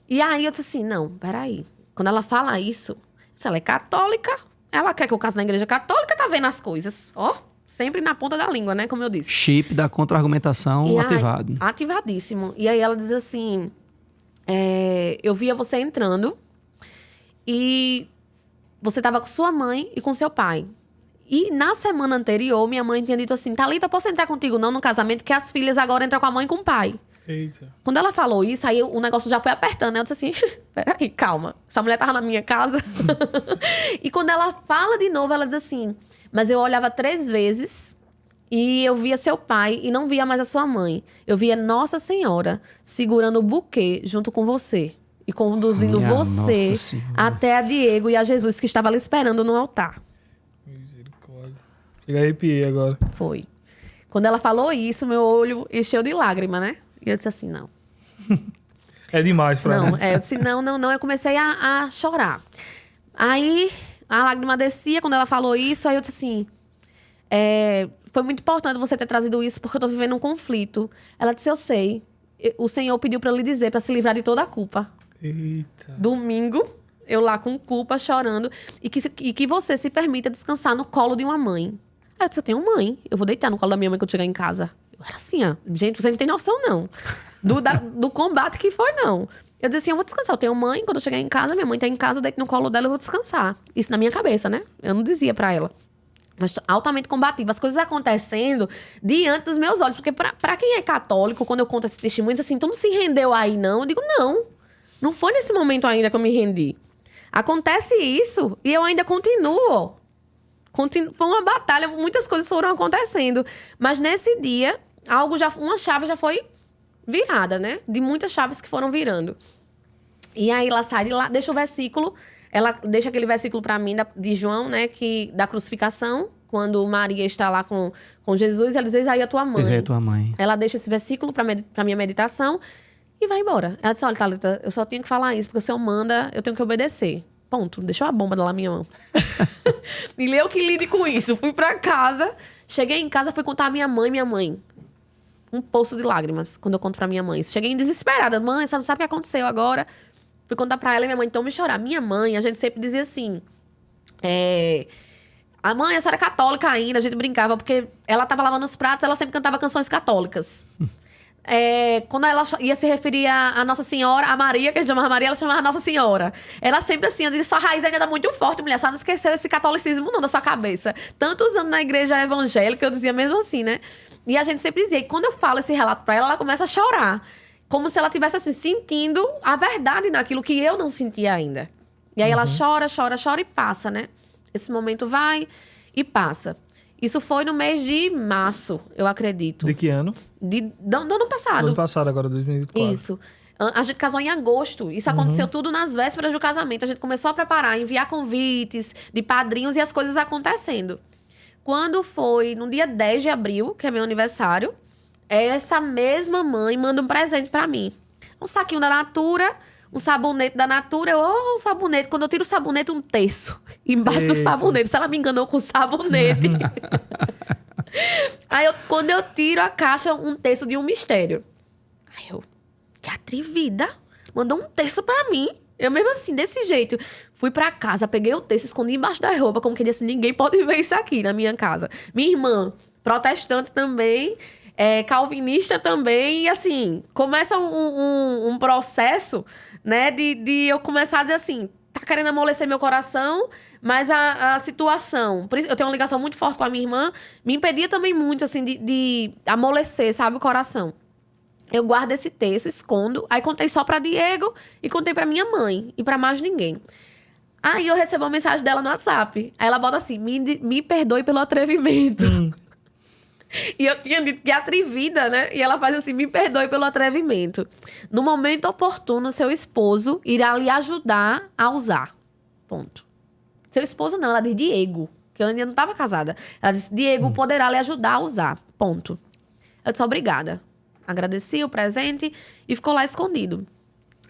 E aí eu disse assim, não, peraí. Quando ela fala isso, se ela é católica, ela quer que eu case na igreja católica, tá vendo as coisas. Ó, sempre na ponta da língua, né? Como eu disse. Chip da contra-argumentação E aí, ativado. ativadíssimo. E aí ela diz assim, eu via você entrando... E você tava com sua mãe e com seu pai. E na semana anterior, minha mãe tinha dito assim, Thalita, posso entrar contigo não no casamento? Que as filhas agora entram com a mãe e com o pai. Eita. Quando ela falou isso, aí o negócio já foi apertando, né? Eu disse assim, peraí, calma. Essa mulher tava na minha casa. E quando ela fala de novo, ela diz assim, mas eu olhava 3 vezes e eu via seu pai e não via mais a sua mãe. Eu via Nossa Senhora segurando o buquê junto com você. E conduzindo Minha você Nossa Senhora. até a Diego e a Jesus, que estava ali esperando no altar. Misericórdia. Chega aí, arrepiei agora. Foi. Quando ela falou isso, meu olho encheu de lágrima, né? E eu disse assim, não. É demais pra Não, mim. eu disse, não. Eu comecei a chorar. Aí, a lágrima descia quando ela falou isso. Aí eu disse assim, foi muito importante você ter trazido isso, porque eu tô vivendo um conflito. Ela disse, eu sei. O Senhor pediu pra eu lhe dizer, pra se livrar de toda a culpa. Eita. Domingo, eu lá com culpa, chorando. E que você se permita descansar no colo de uma mãe. Aí eu disse, eu tenho mãe. Eu vou deitar no colo da minha mãe quando chegar em casa. Eu era assim, ó. Gente, você não tem noção, não. Do combate que foi, não. Eu disse assim, eu vou descansar. Eu tenho mãe, quando eu chegar em casa, minha mãe tá em casa, eu deito no colo dela, eu vou descansar. Isso na minha cabeça, né? Eu não dizia pra ela. Mas altamente combativa. As coisas acontecendo diante dos meus olhos. Porque pra quem é católico, quando eu conto esse testemunho, diz assim, tu não se rendeu aí, não? Eu digo, não. Não foi nesse momento ainda que eu me rendi. Acontece isso e eu ainda continuo. Foi uma batalha, muitas coisas foram acontecendo. Mas nesse dia, uma chave já foi virada, né? De muitas chaves que foram virando. E aí ela sai de lá, deixa o versículo. Ela deixa aquele versículo para mim de João, né? Da crucificação, quando Maria está lá com Jesus. Ela diz, aí a tua mãe. Pois é, tua mãe. Ela deixa esse versículo para minha meditação e vai embora. Ela disse, olha, Thalita, eu só tenho que falar isso, porque o Senhor manda, eu tenho que obedecer. Ponto. Deixou a bomba lá na minha mão. E eu que lide com isso. Fui para casa, cheguei em casa, fui contar a minha mãe. Um poço de lágrimas, quando eu conto pra minha mãe. Cheguei desesperada. Mãe, você não sabe o que aconteceu agora. Fui contar pra ela e minha mãe, então me chorar. Minha mãe, a gente sempre dizia assim... A mãe, a senhora é católica ainda, a gente brincava, porque ela tava lavando os pratos, ela sempre cantava canções católicas. Quando ela ia se referir a Nossa Senhora, a Maria, que a gente chamava Maria, ela chamava Nossa Senhora. Ela sempre assim, eu disse, sua raiz ainda tá muito forte, mulher, só não esqueceu esse catolicismo não da sua cabeça. Tantos anos na igreja evangélica, eu dizia mesmo assim, né? E a gente sempre dizia, e quando eu falo esse relato pra ela, ela começa a chorar. Como se ela estivesse assim, sentindo a verdade naquilo que eu não sentia ainda. E aí ela chora e passa, né? Esse momento vai e passa. Isso foi no mês de março, eu acredito. De que ano? Do ano passado. Ano passado, agora, 2024. Isso. A gente casou em agosto. Isso aconteceu tudo nas vésperas do casamento. A gente começou a preparar, enviar convites de padrinhos e as coisas acontecendo. Quando foi no dia 10 de abril, que é meu aniversário, essa mesma mãe manda um presente pra mim. Um saquinho da Natura, um sabonete da Natura. Um sabonete. Quando eu tiro o sabonete, um terço embaixo do sabonete. Se ela me enganou com o sabonete. Aí, quando eu tiro a caixa, um terço de um mistério. Aí eu, que atrevida. Mandou um terço pra mim. Eu mesmo assim, desse jeito. Fui pra casa, peguei o terço, escondi embaixo da roupa, como que disse, ninguém pode ver isso aqui na minha casa. Minha irmã, protestante também, calvinista também. E assim, começa um processo, né, de eu começar a dizer assim, tá querendo amolecer meu coração, mas a situação... Por isso, eu tenho uma ligação muito forte com a minha irmã, me impedia também muito, assim, de amolecer, sabe, o coração. Eu guardo esse texto, escondo. Aí contei só pra Diego e contei pra minha mãe. E pra mais ninguém. Aí eu recebo uma mensagem dela no WhatsApp. Aí ela bota assim, me perdoe pelo atrevimento. E eu tinha dito que é atrevida, né? E ela faz assim, me perdoe pelo atrevimento. No momento oportuno, seu esposo irá lhe ajudar a usar. Ponto. Seu esposo não, ela diz Diego. Que eu ainda não estava casada. Ela disse, Diego poderá lhe ajudar a usar. Ponto. Eu disse, obrigada. Agradeci o presente e ficou lá escondido.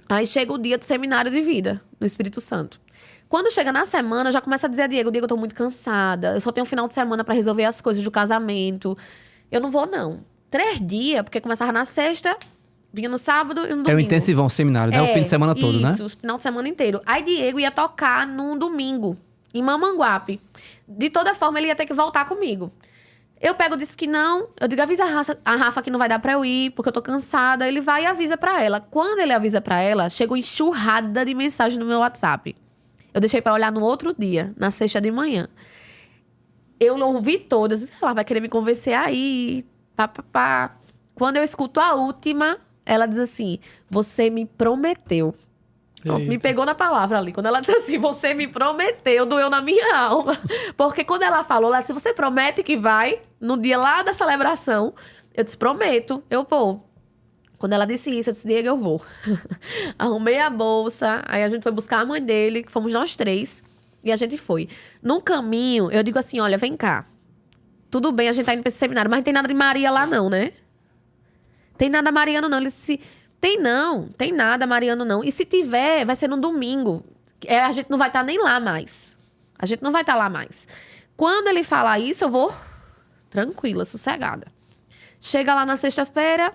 Aí chega o dia do seminário de vida, no Espírito Santo. Quando chega na semana, eu já começo a dizer a Diego, eu tô muito cansada, eu só tenho um final de semana para resolver as coisas do casamento. Eu não vou, não. 3 dias, porque começava na sexta, vinha no sábado e no domingo. É o intensivão, o seminário, né? O fim de semana todo, né? Isso, o final de semana inteiro. Aí Diego ia tocar num domingo, em Mamanguape. De toda forma, ele ia ter que voltar comigo. Eu pego, disse que não. Eu digo, avisa a Rafa que não vai dar pra eu ir, porque eu tô cansada. Ele vai e avisa pra ela. Quando ele avisa pra ela, chegou enxurrada de mensagem no meu WhatsApp. Eu deixei pra olhar no outro dia, na sexta de manhã. Eu ouvi todas. Ela vai querer me convencer aí. Pá, pá, pá. Quando eu escuto a última, ela diz assim, você me prometeu. Pronto, me pegou na palavra ali. Quando ela disse assim, você me prometeu, doeu na minha alma. Porque quando ela falou, ela disse, você promete que vai no dia lá da celebração? Eu disse, prometo, eu vou. Quando ela disse isso, eu disse, Diego, eu vou. Arrumei a bolsa, aí a gente foi buscar a mãe dele, que fomos nós 3, e a gente foi. No caminho, eu digo assim, olha, vem cá. Tudo bem, a gente tá indo pra esse seminário, mas não tem nada de Maria lá não, né? Tem nada mariano não. Ele disse... Tem nada, Mariano, não. E se tiver, vai ser no domingo. A gente não vai estar nem lá mais. A gente não vai estar lá mais. Quando ele falar isso, eu vou tranquila, sossegada. Chega lá na sexta-feira,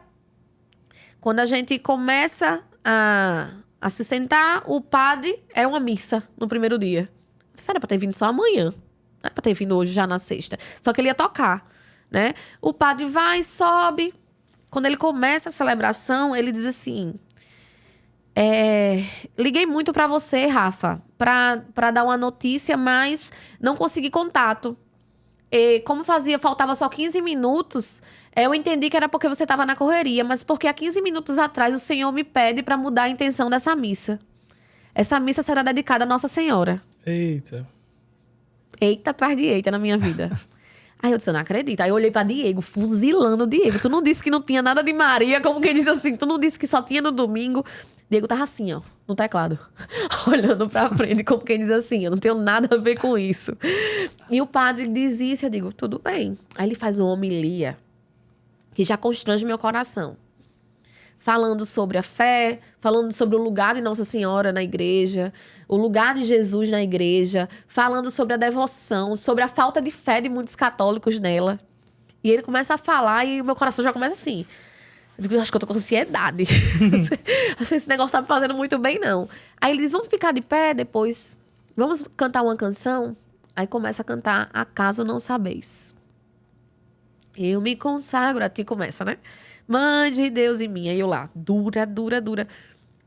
quando a gente começa a se sentar, o padre... Era uma missa no primeiro dia. Isso era pra ter vindo só amanhã. Não era pra ter vindo hoje, já na sexta. Só que ele ia tocar, né? O padre vai, sobe... Quando ele começa a celebração, ele diz assim... liguei muito pra você, Rafa, pra dar uma notícia, mas não consegui contato. E como faltava só 15 minutos, eu entendi que era porque você estava na correria, mas porque há 15 minutos atrás o Senhor me pede pra mudar a intenção dessa missa. Essa missa será dedicada a Nossa Senhora. Eita. Eita atrás de eita na minha vida. Aí eu disse, eu não acredito. Aí eu olhei pra Diego, fuzilando o Diego. Tu não disse que não tinha nada de Maria, como quem diz assim, tu não disse que só tinha no domingo. Diego tava assim, ó, no teclado, olhando pra frente, como quem diz assim, eu não tenho nada a ver com isso. E o padre diz isso, eu digo, tudo bem. Aí ele faz uma homilia que já constrange meu coração. Falando sobre a fé, falando sobre o lugar de Nossa Senhora na igreja, o lugar de Jesus na igreja, falando sobre a devoção, sobre a falta de fé de muitos católicos nela. E ele começa a falar e o meu coração já começa assim. Eu digo, acho que eu tô com ansiedade. Acho que esse negócio tá me fazendo muito bem, não. Aí ele diz, vamos ficar de pé depois? Vamos cantar uma canção? Aí começa a cantar Acaso Não Sabeis. Eu me consagro a ti, começa, né? Mãe de Deus e minha. E eu lá, dura, dura, dura.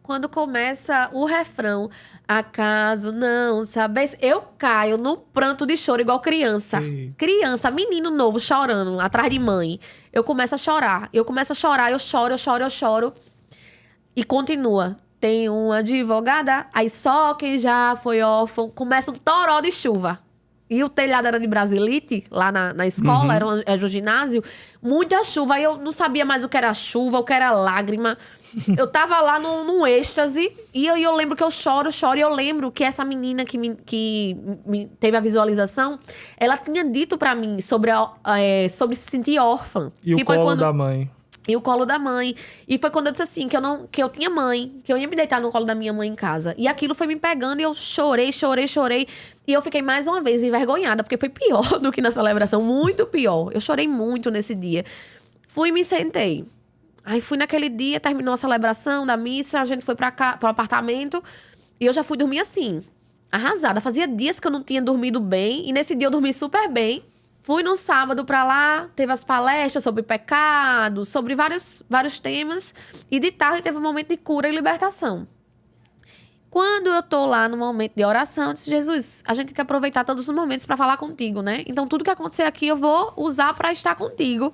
Quando começa o refrão, acaso não sabeis, eu caio no pranto de choro igual criança. Sim. Criança, menino novo chorando atrás de mãe. Eu começo a chorar. Eu choro. E continua. Tem uma advogada, aí só quem já foi órfão. Começa um toró de chuva. E o telhado era de brasilite, lá na escola, era um ginásio. Muita chuva. Aí eu não sabia mais o que era chuva, o que era lágrima. Eu tava lá num êxtase. E eu lembro que eu choro. E eu lembro que essa menina que teve a visualização, ela tinha dito pra mim sobre se sentir órfã. E o colo da mãe. E o colo da mãe. E foi quando eu disse assim, que eu tinha mãe, que eu ia me deitar no colo da minha mãe em casa. E aquilo foi me pegando e eu chorei. E eu fiquei mais uma vez envergonhada, porque foi pior do que na celebração, muito pior. Eu chorei muito nesse dia. Fui e me sentei. Aí fui naquele dia, terminou a celebração da missa, a gente foi pro apartamento. E eu já fui dormir assim, arrasada. Fazia dias que eu não tinha dormido bem. E nesse dia eu dormi super bem. Fui no sábado pra lá, teve as palestras sobre pecado, sobre vários temas. E de tarde teve um momento de cura e libertação. Quando eu tô lá no momento de oração, eu disse, Jesus, a gente tem que aproveitar todos os momentos pra falar contigo, né? Então tudo que acontecer aqui eu vou usar pra estar contigo.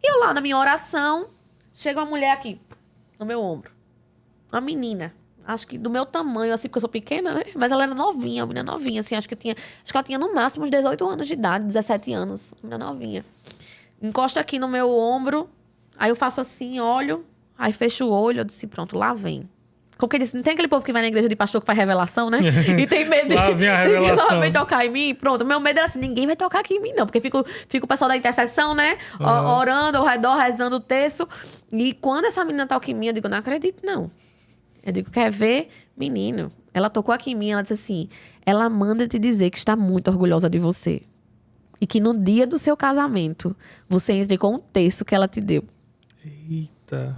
E eu lá na minha oração, Chega uma mulher aqui, no meu ombro. Uma menina. Acho que do meu tamanho, assim, porque eu sou pequena, né? Mas ela era novinha, uma menina novinha, assim. Acho que ela tinha no máximo uns 18 anos de idade, 17 anos. Uma menina novinha. Encosta aqui no meu ombro. Aí eu faço assim, olho. Aí fecho o olho. Eu disse, pronto, lá vem. Como que disse, não tem aquele povo que vai na igreja de pastor que faz revelação, né? E tem medo de... Lá vem a revelação. Ela vem tocar em mim. Pronto, meu medo era assim, ninguém vai tocar aqui em mim, não. Porque fica o pessoal da intercessão, né? Orando ao redor, rezando o texto. E quando essa menina toca em mim, eu digo, não acredito, não. Eu digo, quer ver? Menino, ela tocou aqui em mim, ela disse assim, ela manda te dizer que está muito orgulhosa de você. E que no dia do seu casamento, você entre com um texto que ela te deu. Eita.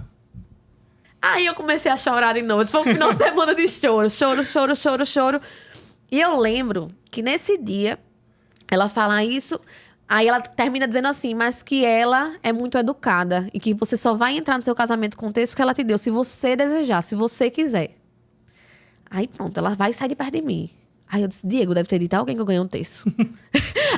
Aí eu comecei a chorar de novo. Foi um final de semana de choro. Choro, choro, choro, choro. E eu lembro que nesse dia, ela fala isso... Aí ela termina dizendo assim, mas que ela é muito educada e que você só vai entrar no seu casamento com o texto que ela te deu, se você desejar, se você quiser. Aí pronto, ela vai e sai de perto de mim. Aí eu disse, Diego, deve ter dito a alguém que eu ganhei um texto.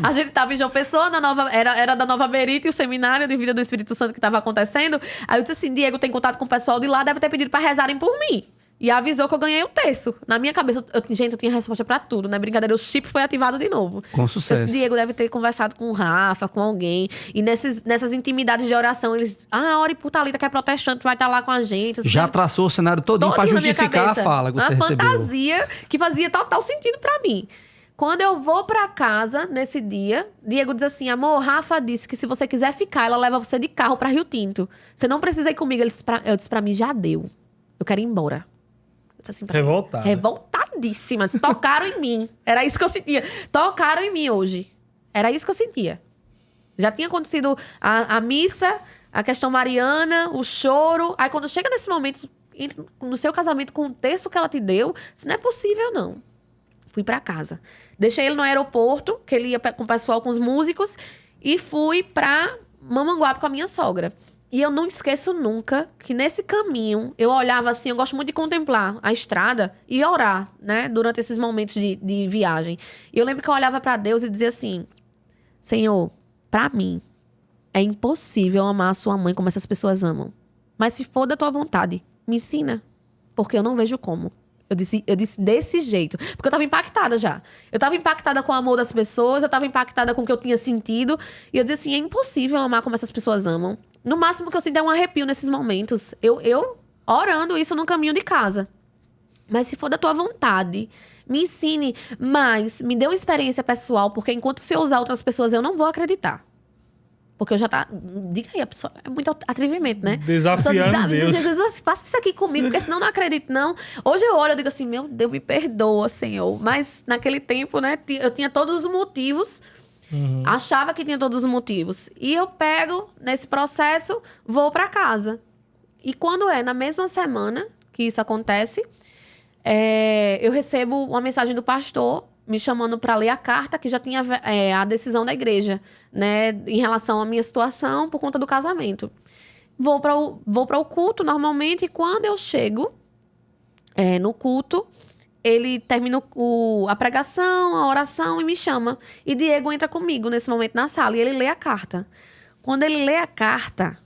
A gente tava em João Pessoa, era da Nova Berita, e o seminário de vida do Espírito Santo que tava acontecendo. Aí eu disse assim, Diego tem contato com o pessoal de lá, deve ter pedido pra rezarem por mim. E avisou que eu ganhei o texto. Na minha cabeça, gente, eu tinha resposta pra tudo, né? Brincadeira, o chip foi ativado de novo. Com sucesso. Esse Diego deve ter conversado com o Rafa, com alguém. E nessas intimidades de oração, eles... ore por Thalita, que é protestante, vai estar lá com a gente. Assim, Já traçou o cenário todinho pra justificar a fala que você recebeu. Uma fantasia que fazia total sentido pra mim. Quando eu vou pra casa, nesse dia, Diego diz assim, amor, Rafa disse que se você quiser ficar, ela leva você de carro pra Rio Tinto. Você não precisa ir comigo. Eu disse pra mim, já deu. Eu quero ir embora. Assim, Revoltada. Revoltadíssima. Tocaram em mim. Era isso que eu sentia. Tocaram em mim hoje. Era isso que eu sentia. Já tinha acontecido a missa, a questão mariana, o choro. Aí quando chega nesse momento, no seu casamento, com o texto que ela te deu, isso não é possível, não. Fui pra casa. Deixei ele no aeroporto, que ele ia com o pessoal, com os músicos, e fui pra Mamanguape com a minha sogra. E eu não esqueço nunca que nesse caminho, eu olhava assim, eu gosto muito de contemplar a estrada e orar, né? Durante esses momentos de viagem. E eu lembro que eu olhava pra Deus e dizia assim, Senhor, pra mim, é impossível amar a sua mãe como essas pessoas amam. Mas se for da tua vontade, me ensina. Porque eu não vejo como. Eu disse desse jeito. Porque eu tava impactada já. Eu tava impactada com o amor das pessoas, eu tava impactada com o que eu tinha sentido. E eu disse assim, é impossível amar como essas pessoas amam. No máximo que eu sinto é um arrepio nesses momentos. Eu orando isso no caminho de casa. Mas se for da tua vontade, me ensine. Mas me dê uma experiência pessoal, porque enquanto se eu usar outras pessoas, eu não vou acreditar. Porque eu já tá... Diga aí, a pessoa... É muito atrevimento, né? Desafiando Deus. Jesus, faça isso aqui comigo, porque senão eu não acredito, não. Hoje eu olho e digo assim, meu Deus, me perdoa, Senhor. Mas naquele tempo, né, eu tinha todos os motivos. Achava que tinha todos os motivos. E eu pego, nesse processo, vou pra casa. E quando é na mesma semana que isso acontece, eu recebo uma mensagem do pastor me chamando para ler a carta que já tinha a decisão da igreja, né, em relação à minha situação por conta do casamento. Vou para o culto normalmente e quando eu chego no culto, ele termina a pregação, a oração e me chama. E Diego entra comigo nesse momento na sala e ele lê a carta. Quando ele lê a carta,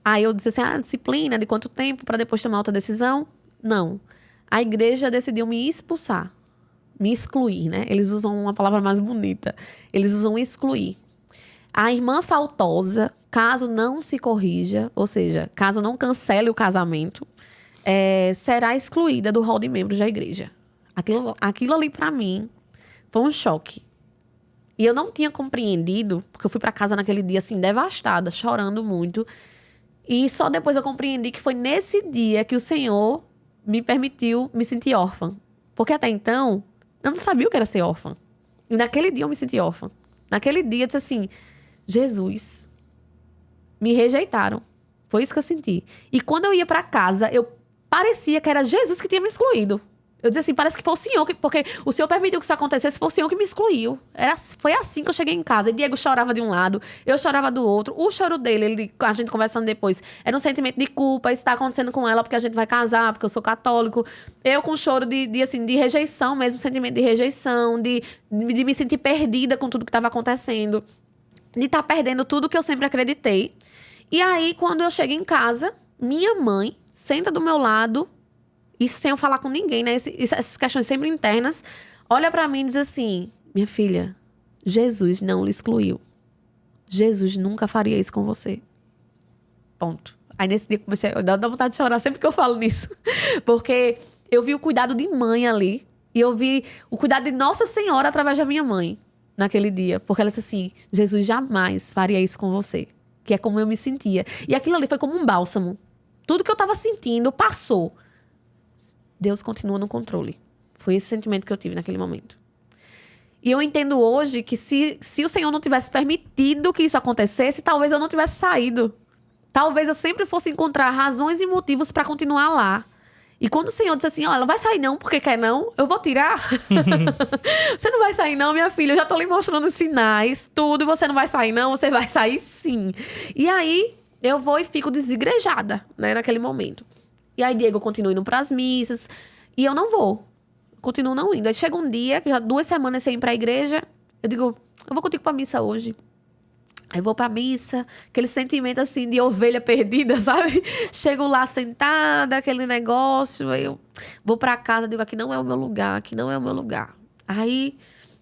aí eu disse assim, disciplina, de quanto tempo para depois tomar outra decisão? Não. A igreja decidiu me expulsar. Me excluir, né? Eles usam uma palavra mais bonita. Eles usam excluir. A irmã faltosa, caso não se corrija, ou seja, caso não cancele o casamento, será excluída do hall de membros da igreja. Aquilo ali, pra mim, foi um choque. E eu não tinha compreendido, porque eu fui pra casa naquele dia, assim, devastada, chorando muito. E só depois eu compreendi que foi nesse dia que o Senhor me permitiu me sentir órfã. Porque até então, eu não sabia o que era ser órfã. E naquele dia eu me senti órfã. Naquele dia eu disse assim, Jesus, me rejeitaram. Foi isso que eu senti. E quando eu ia pra casa, parecia que era Jesus que tinha me excluído. Eu dizia assim, parece que foi o Senhor, porque o Senhor permitiu que isso acontecesse, foi o Senhor que me excluiu. Foi assim que eu cheguei em casa. E Diego chorava de um lado, eu chorava do outro. O choro dele, a gente conversando depois, era um sentimento de culpa, isso está acontecendo com ela porque a gente vai casar, porque eu sou católico. Eu com choro de rejeição mesmo, sentimento de rejeição, de me sentir perdida com tudo que estava acontecendo. De estar perdendo tudo que eu sempre acreditei. E aí, quando eu chego em casa, minha mãe senta do meu lado, isso sem eu falar com ninguém, né? Essas questões sempre internas, olha pra mim e diz assim, minha filha, Jesus não lhe excluiu. Jesus nunca faria isso com você. Ponto. Aí nesse dia comecei a dar vontade de chorar sempre que eu falo nisso. Porque eu vi o cuidado de mãe ali. E eu vi o cuidado de Nossa Senhora através da minha mãe naquele dia. Porque ela disse assim, Jesus jamais faria isso com você. Que é como eu me sentia. E aquilo ali foi como um bálsamo. Tudo que eu estava sentindo passou. Deus continua no controle. Foi esse sentimento que eu tive naquele momento. E eu entendo hoje que se o Senhor não tivesse permitido que isso acontecesse, talvez eu não tivesse saído. Talvez eu sempre fosse encontrar razões e motivos para continuar lá. E quando o Senhor disse assim, ó, ela vai sair não, porque quer não, eu vou tirar. Você não vai sair não, minha filha, eu já tô lhe mostrando os sinais, tudo, e você não vai sair não, você vai sair sim. E aí, eu vou e fico desigrejada, né, naquele momento. E aí, Diego continua indo pras missas, e eu não vou. Continuo não indo. Aí chega um dia, que já 2 semanas sem ir pra igreja, eu digo, eu vou contigo pra missa hoje. Aí vou pra missa, aquele sentimento assim de ovelha perdida, sabe? Chego lá sentada, aquele negócio, aí eu vou pra casa, digo, aqui não é o meu lugar, aqui não é o meu lugar. Aí,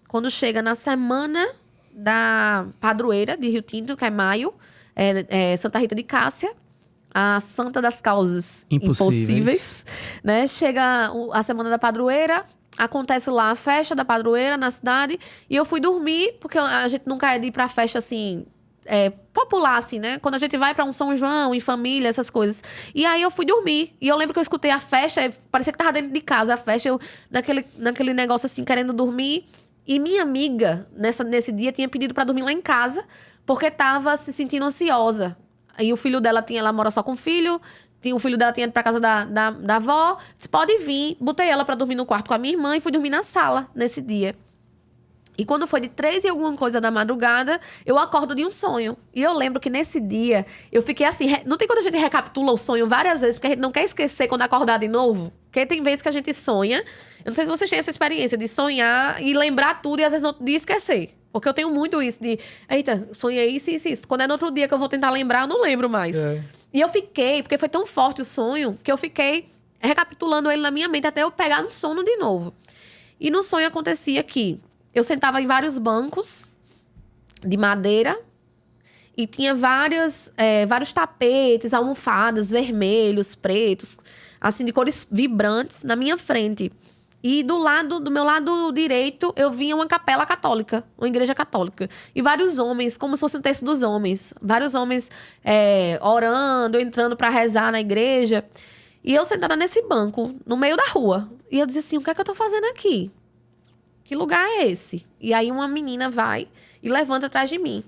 quando chega na semana da padroeira de Rio Tinto, que é maio, Santa Rita de Cássia, a santa das causas impossíveis, né? Chega a semana da padroeira, acontece lá a festa da padroeira na cidade, e eu fui dormir, porque a gente nunca é de ir pra festa assim... popular, assim, né? Quando a gente vai pra um São João, em família, essas coisas. E aí eu fui dormir. E eu lembro que eu escutei a festa, parecia que tava dentro de casa a festa, eu naquele negócio assim, querendo dormir. E minha amiga, nesse dia, tinha pedido pra dormir lá em casa, porque tava se sentindo ansiosa. Aí o filho dela ela mora só com o filho, o filho dela tinha ido pra casa da avó. Disse, pode vir. Botei ela pra dormir no quarto com a minha irmã e fui dormir na sala nesse dia. E quando foi de 3 e alguma coisa da madrugada, eu acordo de um sonho. E eu lembro que nesse dia, eu fiquei assim... Não tem quando a gente recapitula o sonho várias vezes, porque a gente não quer esquecer quando acordar de novo? Porque tem vezes que a gente sonha... Eu não sei se vocês têm essa experiência de sonhar e lembrar tudo e às vezes não de esquecer. Porque eu tenho muito isso de... Eita, sonhei isso, isso, isso. Quando é no outro dia que eu vou tentar lembrar, eu não lembro mais. E eu fiquei... Porque foi tão forte o sonho, que eu fiquei recapitulando ele na minha mente até eu pegar no sono de novo. E no sonho acontecia que... Eu sentava em vários bancos de madeira e tinha vários tapetes, almofadas vermelhos, pretos, assim, de cores vibrantes na minha frente. E do meu lado direito, eu via uma capela católica, uma igreja católica. E vários homens, como se fosse um texto dos homens. Vários homens orando, entrando para rezar na igreja. E eu sentada nesse banco, no meio da rua. E eu dizia assim, o que é que eu tô fazendo aqui? Que lugar é esse? E aí uma menina vai e levanta atrás de mim.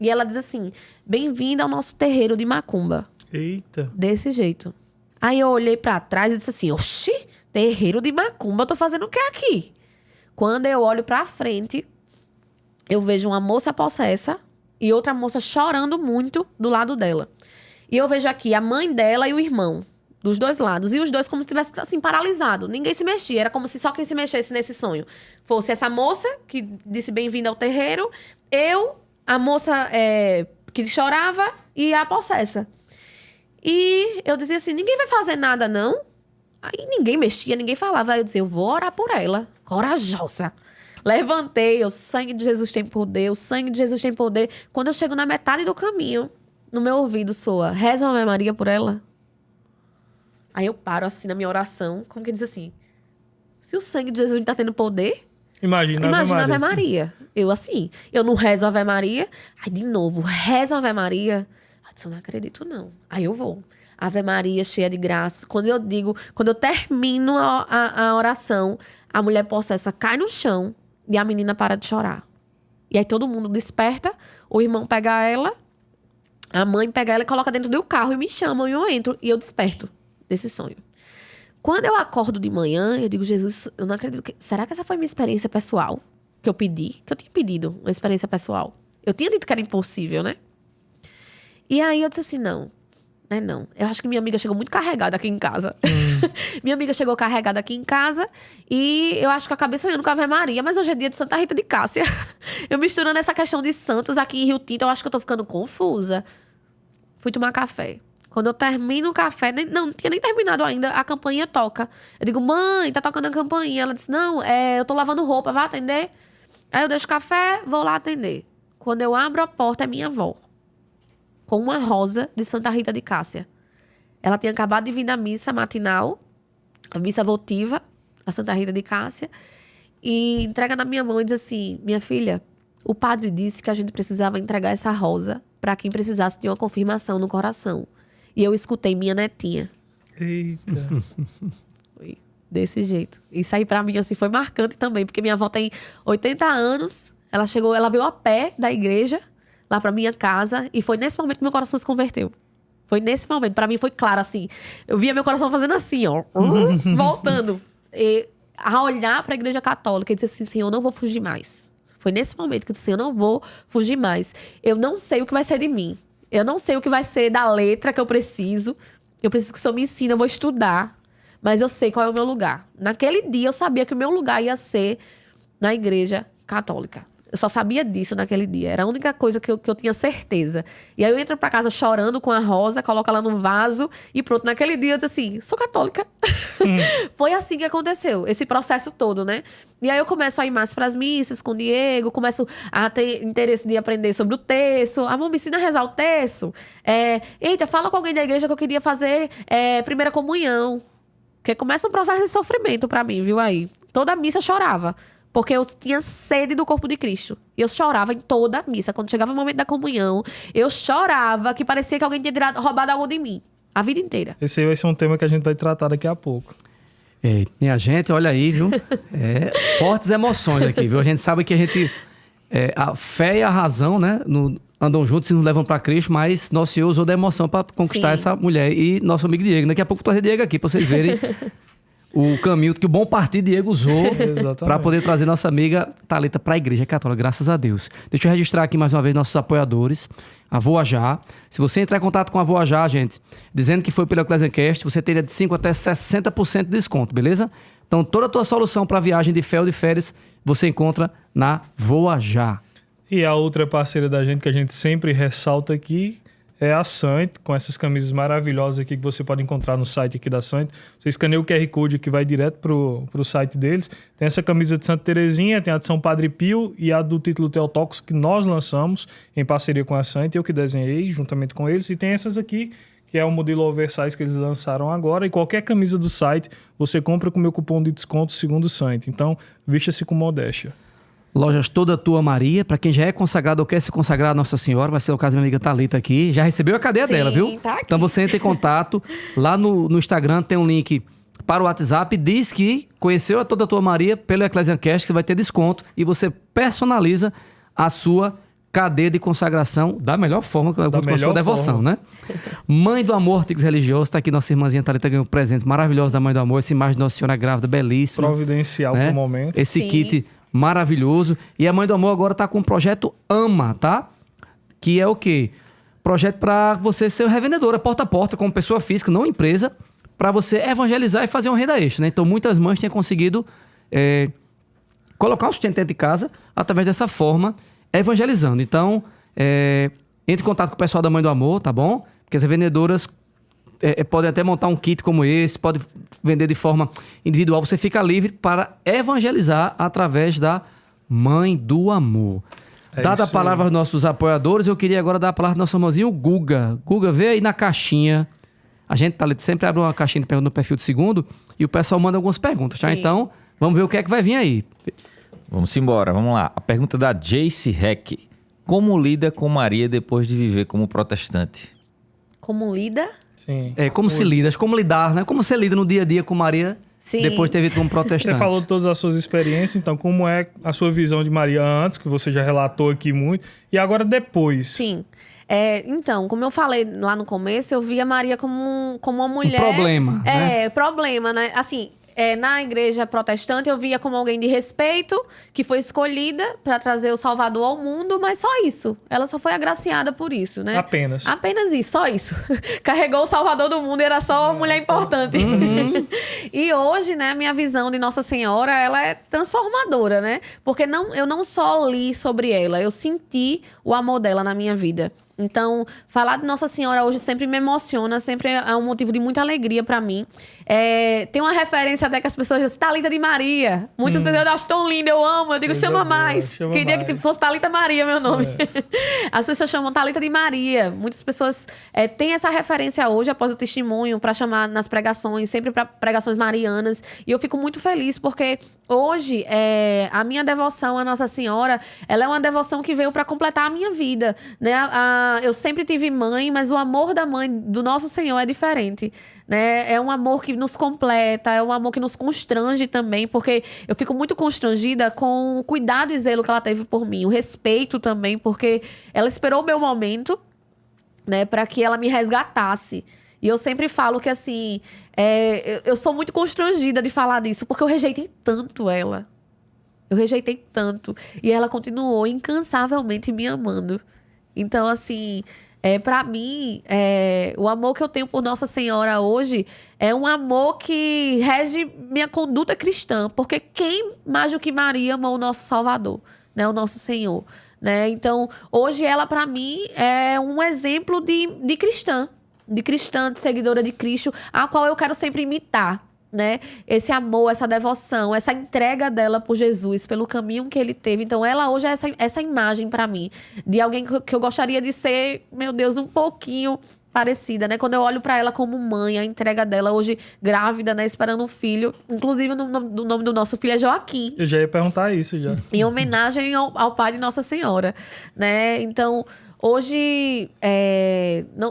E ela diz assim, bem-vinda ao nosso terreiro de macumba. Eita. Desse jeito. Aí eu olhei pra trás e disse assim, oxi, terreiro de macumba, eu tô fazendo o que aqui? Quando eu olho pra frente, eu vejo uma moça possessa e outra moça chorando muito do lado dela. E eu vejo aqui a mãe dela e o irmão. Dos 2 lados. E os dois como se estivesse assim, paralisado. Ninguém se mexia. Era como se só quem se mexesse nesse sonho fosse essa moça, que disse bem-vinda ao terreiro, a moça que chorava e a possessa. E eu dizia assim, ninguém vai fazer nada, não? Aí ninguém mexia, ninguém falava. Aí eu dizia, eu vou orar por ela. Corajosa. Levantei, o sangue de Jesus tem poder, o sangue de Jesus tem poder. Quando eu chego na metade do caminho, no meu ouvido soa, reza uma Ave Maria por ela. Aí eu paro assim na minha oração, como que diz assim, se o sangue de Jesus está tendo poder, imagina a Ave Maria. Eu assim, eu não rezo a Ave Maria, aí de novo, rezo a Ave Maria. Eu disse, eu não acredito não. Aí eu vou. Ave Maria, cheia de graça. Quando eu termino a oração, a mulher possessa cai no chão e a menina para de chorar. E aí todo mundo desperta, o irmão pega ela, a mãe pega ela e coloca dentro do carro e me chamam e eu entro e eu desperto desse sonho. Quando eu acordo de manhã, eu digo, Jesus, eu não acredito. Será que essa foi minha experiência pessoal? Que eu pedi? Que eu tinha pedido uma experiência pessoal. Eu tinha dito que era impossível, né? E aí eu disse assim, não. Não. Eu acho que minha amiga chegou muito carregada aqui em casa. Minha amiga chegou carregada aqui em casa e eu acho que eu acabei sonhando com a Ave Maria, mas hoje é dia de Santa Rita de Cássia. Eu misturando essa questão de santos aqui em Rio Tinto, eu acho que eu tô ficando confusa. fui tomar café. Quando eu termino o café, não tinha nem terminado ainda, a campainha toca. Eu digo, mãe, tá tocando a campainha. Ela disse, não, eu tô lavando roupa, vai atender? Aí eu deixo o café, vou lá atender. Quando eu abro a porta, é minha avó. Com uma rosa de Santa Rita de Cássia. Ela tinha acabado de vir da missa matinal, a missa votiva, a Santa Rita de Cássia, e entrega na minha mão e diz assim, minha filha, o padre disse que a gente precisava entregar essa rosa para quem precisasse de uma confirmação no coração. E eu escutei minha netinha. Eita. Foi desse jeito. Isso aí pra mim assim, foi marcante também, porque minha avó tem 80 anos, ela veio a pé da igreja, lá pra minha casa, e foi nesse momento que meu coração se converteu. Foi nesse momento. Pra mim foi claro, assim, eu via meu coração fazendo assim, ó, voltando. E a olhar pra igreja católica e dizer assim, Senhor, eu não vou fugir mais. Foi nesse momento que eu disse assim, eu não vou fugir mais. Eu não sei o que vai ser de mim. Eu não sei o que vai ser da letra que eu preciso. Eu preciso que o Senhor me ensine, eu vou estudar. Mas eu sei qual é o meu lugar. Naquele dia eu sabia que o meu lugar ia ser na igreja católica. Eu só sabia disso naquele dia. Era a única coisa que eu tinha certeza. E aí eu entro pra casa chorando com a rosa, coloco ela num vaso e pronto. Naquele dia eu disse assim, sou católica. Foi assim que aconteceu, esse processo todo, né? E aí eu começo a ir mais pras missas com o Diego, começo a ter interesse de aprender sobre o terço. Amor, me ensina a rezar o terço. Eita, fala com alguém da igreja que eu queria fazer primeira comunhão. Porque começa um processo de sofrimento pra mim, viu aí? Toda missa eu chorava. Porque eu tinha sede do corpo de Cristo. E eu chorava em toda a missa. Quando chegava o momento da comunhão, eu chorava que parecia que alguém tinha roubado algo de mim. A vida inteira. Esse aí vai ser um tema que a gente vai tratar daqui a pouco. Minha gente, olha aí, viu? Fortes emoções aqui, viu? A gente sabe que a fé e a razão, né? Andam juntos e nos levam para Cristo, mas nosso Senhor usou da emoção para conquistar essa mulher. E nosso amigo Diego. Daqui a pouco eu vou trazer Diego aqui para vocês verem o caminho que o bom partido Diego usou para poder trazer nossa amiga Thalita para a Igreja Católica, graças a Deus. Deixa eu registrar aqui mais uma vez nossos apoiadores, a Voajar. Se você entrar em contato com a Voajar, gente, dizendo que foi pelo EcclesiaCast, você teria de 5% até 60% de desconto, beleza? Então, toda a tua solução para viagem de fé ou de férias, você encontra na Voajar. E a outra parceira da gente que a gente sempre ressalta aqui é a Sant, com essas camisas maravilhosas aqui que você pode encontrar no site aqui da Sant. Você escaneia o QR Code que vai direto pro site deles. Tem essa camisa de Santa Terezinha, tem a de São Padre Pio e a do título Teotocos que nós lançamos em parceria com a Sant, eu que desenhei juntamente com eles. E tem essas aqui, que é o modelo oversize que eles lançaram agora. E qualquer camisa do site você compra com o meu cupom de desconto segundo Sant. Então, vista-se com modéstia. Lojas Toda Tua Maria, para quem já é consagrado ou quer se consagrar a Nossa Senhora, vai ser o caso da minha amiga Thalita aqui. Já recebeu a cadeia dela, viu? Tá aqui. Então você entra em contato. Lá no Instagram tem um link para o WhatsApp. Diz que conheceu a Toda Tua Maria pelo EcclesiaCast, que você vai ter desconto e você personaliza a sua cadeia de consagração da melhor forma, com a sua devoção, né? Mãe do Amor, Artigos Religiosos. Tá aqui nossa irmãzinha Thalita ganhou um presente maravilhoso da Mãe do Amor. Essa imagem de Nossa Senhora grávida, belíssima. Providencial né? pro momento. Esse Sim. kit maravilhoso. E a Mãe do Amor agora tá com o projeto AMA, tá? Que é o quê? Projeto para você ser revendedora, porta a porta, como pessoa física, não empresa, para você evangelizar e fazer uma renda extra, né? Então, muitas mães têm conseguido colocar um sustento dentro de casa através dessa forma, evangelizando. Então, entre em contato com o pessoal da Mãe do Amor, tá bom? Porque as revendedoras podem até montar um kit como esse, pode vender de forma individual. Você fica livre para evangelizar através da Mãe do Amor. Dada a palavra aos nossos apoiadores, eu queria agora dar a palavra ao nosso irmãozinho Guga. Guga, vê aí na caixinha. A gente sempre abre uma caixinha de perguntas no perfil do segundo e o pessoal manda algumas perguntas, tá? Sim. Então, vamos ver o que é que vai vir aí. Vamos embora, vamos lá. A pergunta da Jace Heck. Como lida com Maria depois de viver como protestante? Como lida? Sim. Como se lida, como lidar, né? Como você lida no dia a dia com Maria Sim. depois de ter vindo como Você protestante? falou todas as suas experiências, então como é a sua visão de Maria antes, que você já relatou aqui muito, e agora depois? Sim. Então, como eu falei lá no começo, eu via Maria como uma mulher... problema, né? Problema, né? Assim, na igreja protestante eu via como alguém de respeito, que foi escolhida para trazer o Salvador ao mundo, mas só isso. Ela só foi agraciada por isso, né? Apenas. Apenas isso, só isso. Carregou o Salvador do mundo e era só uma mulher importante. E hoje, né, a minha visão de Nossa Senhora, ela é transformadora, né? Porque eu não só li sobre ela, eu senti o amor dela na minha vida. Então, falar de Nossa Senhora hoje sempre me emociona, sempre é um motivo de muita alegria para mim. Tem uma referência até que as pessoas dizem, Thalita de Maria. Muitas pessoas eu acho tão linda, eu amo. Eu digo, chama mais. Queria que fosse Thalita Maria, meu nome. As pessoas chamam Thalita de Maria. Muitas pessoas têm essa referência hoje, após o testemunho, para chamar nas pregações, sempre para pregações marianas. E eu fico muito feliz, porque hoje a minha devoção à Nossa Senhora, ela é uma devoção que veio para completar a minha vida, né? Eu sempre tive mãe, mas o amor da mãe do nosso Senhor é diferente, né? É um amor que nos completa, é um amor que nos constrange também, porque eu fico muito constrangida com o cuidado e zelo que ela teve por mim, o respeito também, porque ela esperou o meu momento, né, para que ela me resgatasse. E eu sempre falo que, assim, eu sou muito constrangida de falar disso, porque eu rejeitei tanto ela. Eu rejeitei tanto. E ela continuou incansavelmente me amando. Então, assim, para mim, o amor que eu tenho por Nossa Senhora hoje é um amor que rege minha conduta cristã. Porque quem mais do que Maria amou o nosso Salvador, né? O nosso Senhor, né? Então, hoje ela, para mim, é um exemplo de cristã. De cristã, de seguidora de Cristo, a qual eu quero sempre imitar, né? Esse amor, essa devoção, essa entrega dela por Jesus, pelo caminho que ele teve. Então, ela hoje é essa imagem para mim, de alguém que eu gostaria de ser, meu Deus, um pouquinho parecida, né? Quando eu olho para ela como mãe, a entrega dela hoje grávida, né? Esperando um filho. Inclusive, o nome do nosso filho é Joaquim. Eu já ia perguntar isso, já. Em homenagem ao pai de Nossa Senhora, né? Então, hoje,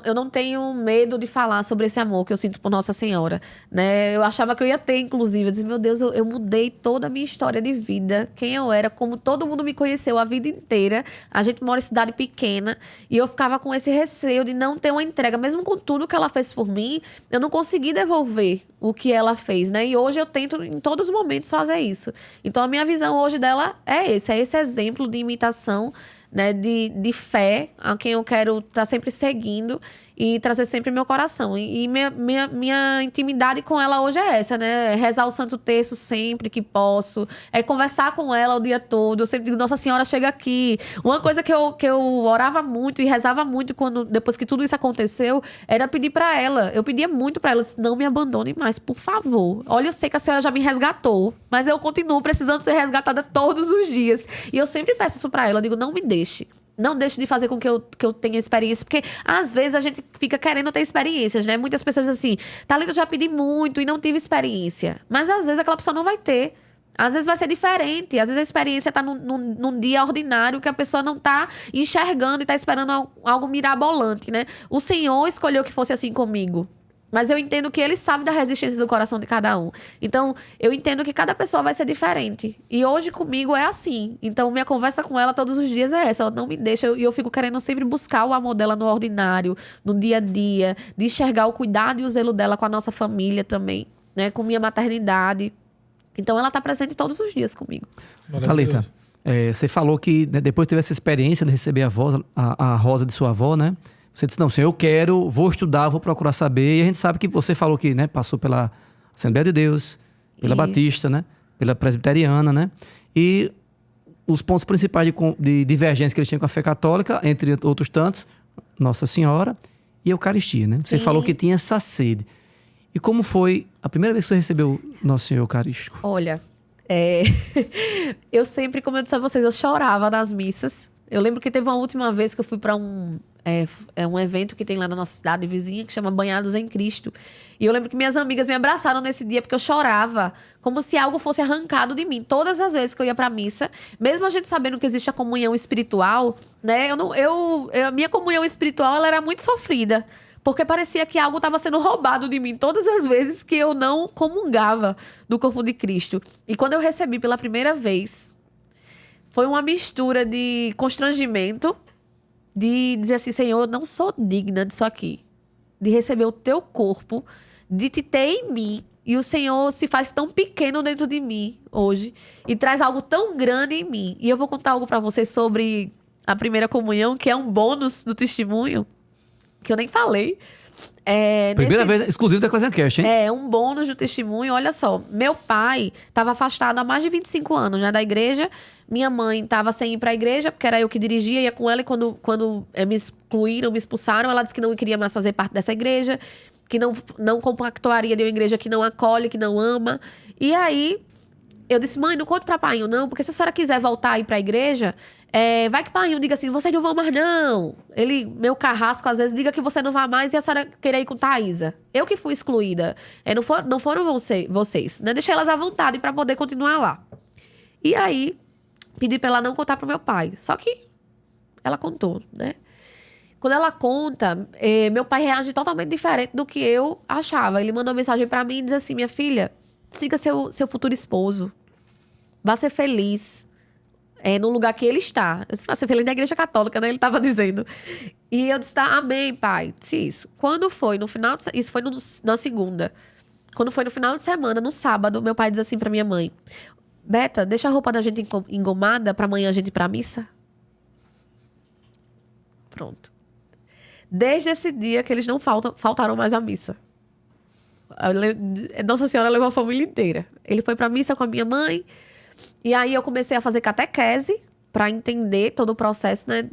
eu não tenho medo de falar sobre esse amor que eu sinto por Nossa Senhora, né? Eu achava que eu ia ter, inclusive. Eu disse, meu Deus, eu mudei toda a minha história de vida. Quem eu era, como todo mundo me conheceu a vida inteira. A gente mora em cidade pequena. E eu ficava com esse receio de não ter uma entrega. Mesmo com tudo que ela fez por mim, eu não consegui devolver o que ela fez, né? E hoje eu tento, em todos os momentos, fazer isso. Então, a minha visão hoje dela é esse exemplo de imitação, né, de fé, a quem eu quero estar sempre seguindo e trazer sempre meu coração. E minha intimidade com ela hoje é essa, né? Rezar o Santo Terço sempre que posso. Conversar com ela o dia todo. Eu sempre digo, Nossa Senhora, chega aqui. Uma coisa que eu orava muito e rezava muito depois que tudo isso aconteceu, era pedir pra ela. Eu pedia muito pra ela, disse, não me abandone mais, por favor. Olha, eu sei que a senhora já me resgatou, mas eu continuo precisando ser resgatada todos os dias. E eu sempre peço isso pra ela. Eu digo, não me deixe. Não deixe de fazer com que eu tenha experiência. Porque, às vezes, a gente fica querendo ter experiências, né? Muitas pessoas dizem assim, Thalita, eu já pedi muito e não tive experiência. Mas, às vezes, aquela pessoa não vai ter. Às vezes vai ser diferente. Às vezes a experiência está num dia ordinário que a pessoa não está enxergando e está esperando algo mirabolante, né? O Senhor escolheu que fosse assim comigo. Mas eu entendo que ele sabe da resistência do coração de cada um. Então, eu entendo que cada pessoa vai ser diferente. E hoje comigo é assim. Então, minha conversa com ela todos os dias é essa. Ela não me deixa. E eu fico querendo sempre buscar o amor dela no ordinário, no dia a dia. De enxergar o cuidado e o zelo dela com a nossa família também, né? Com minha maternidade. Então, ela está presente todos os dias comigo. Thalita, você falou que, né, depois teve essa experiência de receber a rosa de sua avó, né? Você disse, não, senhor, eu quero, vou estudar, vou procurar saber. E a gente sabe que você falou que, né, passou pela Assembleia de Deus, pela Isso. Batista, né? Pela Presbiteriana, né? E os pontos principais de divergência que eles tinham com a fé católica, entre outros tantos, Nossa Senhora e Eucaristia, né? Você Sim. falou que tinha essa sede. E como foi a primeira vez que você recebeu Nosso Senhor Eucarístico? Olha, eu sempre, como eu disse a vocês, eu chorava nas missas. Eu lembro que teve uma última vez que eu fui para um evento que tem lá na nossa cidade vizinha, que chama Banhados em Cristo. E eu lembro que minhas amigas me abraçaram nesse dia, porque eu chorava, como se algo fosse arrancado de mim. Todas as vezes que eu ia pra missa, mesmo a gente sabendo que existe a comunhão espiritual, né? A minha comunhão espiritual, ela era muito sofrida. Porque parecia que algo estava sendo roubado de mim todas as vezes que eu não comungava do corpo de Cristo. E quando eu recebi pela primeira vez, foi uma mistura de constrangimento, de dizer assim, Senhor, eu não sou digna disso aqui. De receber o teu corpo, de te ter em mim. E o Senhor se faz tão pequeno dentro de mim hoje. E traz algo tão grande em mim. E eu vou contar algo para vocês sobre a primeira comunhão, que é um bônus do testemunho, que eu nem falei. Primeira vez exclusivo da Ecclesiancast, hein? Um bônus do testemunho. Olha só, meu pai estava afastado há mais de 25 anos, né, da igreja. Minha mãe estava sem ir para a igreja, porque era eu que dirigia, ia com ela. E quando me excluíram, me expulsaram, ela disse que não queria mais fazer parte dessa igreja, que não compactuaria de uma igreja que não acolhe, que não ama. E aí, eu disse, mãe, não conte para pai, não, porque se a senhora quiser voltar a ir para a igreja, vai que pai diga assim, vocês não vão mais não. Ele, meu carrasco, às vezes, diga que você não vai mais e a senhora querer ir com Thaisa. Eu que fui excluída. Não foram vocês, né? Deixei elas à vontade para poder continuar lá. E aí, pedi para ela não contar pro meu pai. Só que ela contou, né? Quando ela conta, meu pai reage totalmente diferente do que eu achava. Ele mandou uma mensagem para mim e diz assim, minha filha, siga seu futuro esposo. Vá ser feliz. No lugar que ele está. Eu disse, vai ser feliz na igreja católica, né? Ele estava dizendo. E eu disse, tá, amém, pai. Disse isso. Quando foi no final... Isso foi na segunda. Quando foi no final de semana, no sábado, meu pai diz assim pra minha mãe, Beta, deixa a roupa da gente engomada pra amanhã a gente ir pra missa. Pronto. Desde esse dia que eles não faltaram mais à missa. Nossa Senhora levou a família inteira. Ele foi pra missa com a minha mãe. E aí eu comecei a fazer catequese para entender todo o processo, né,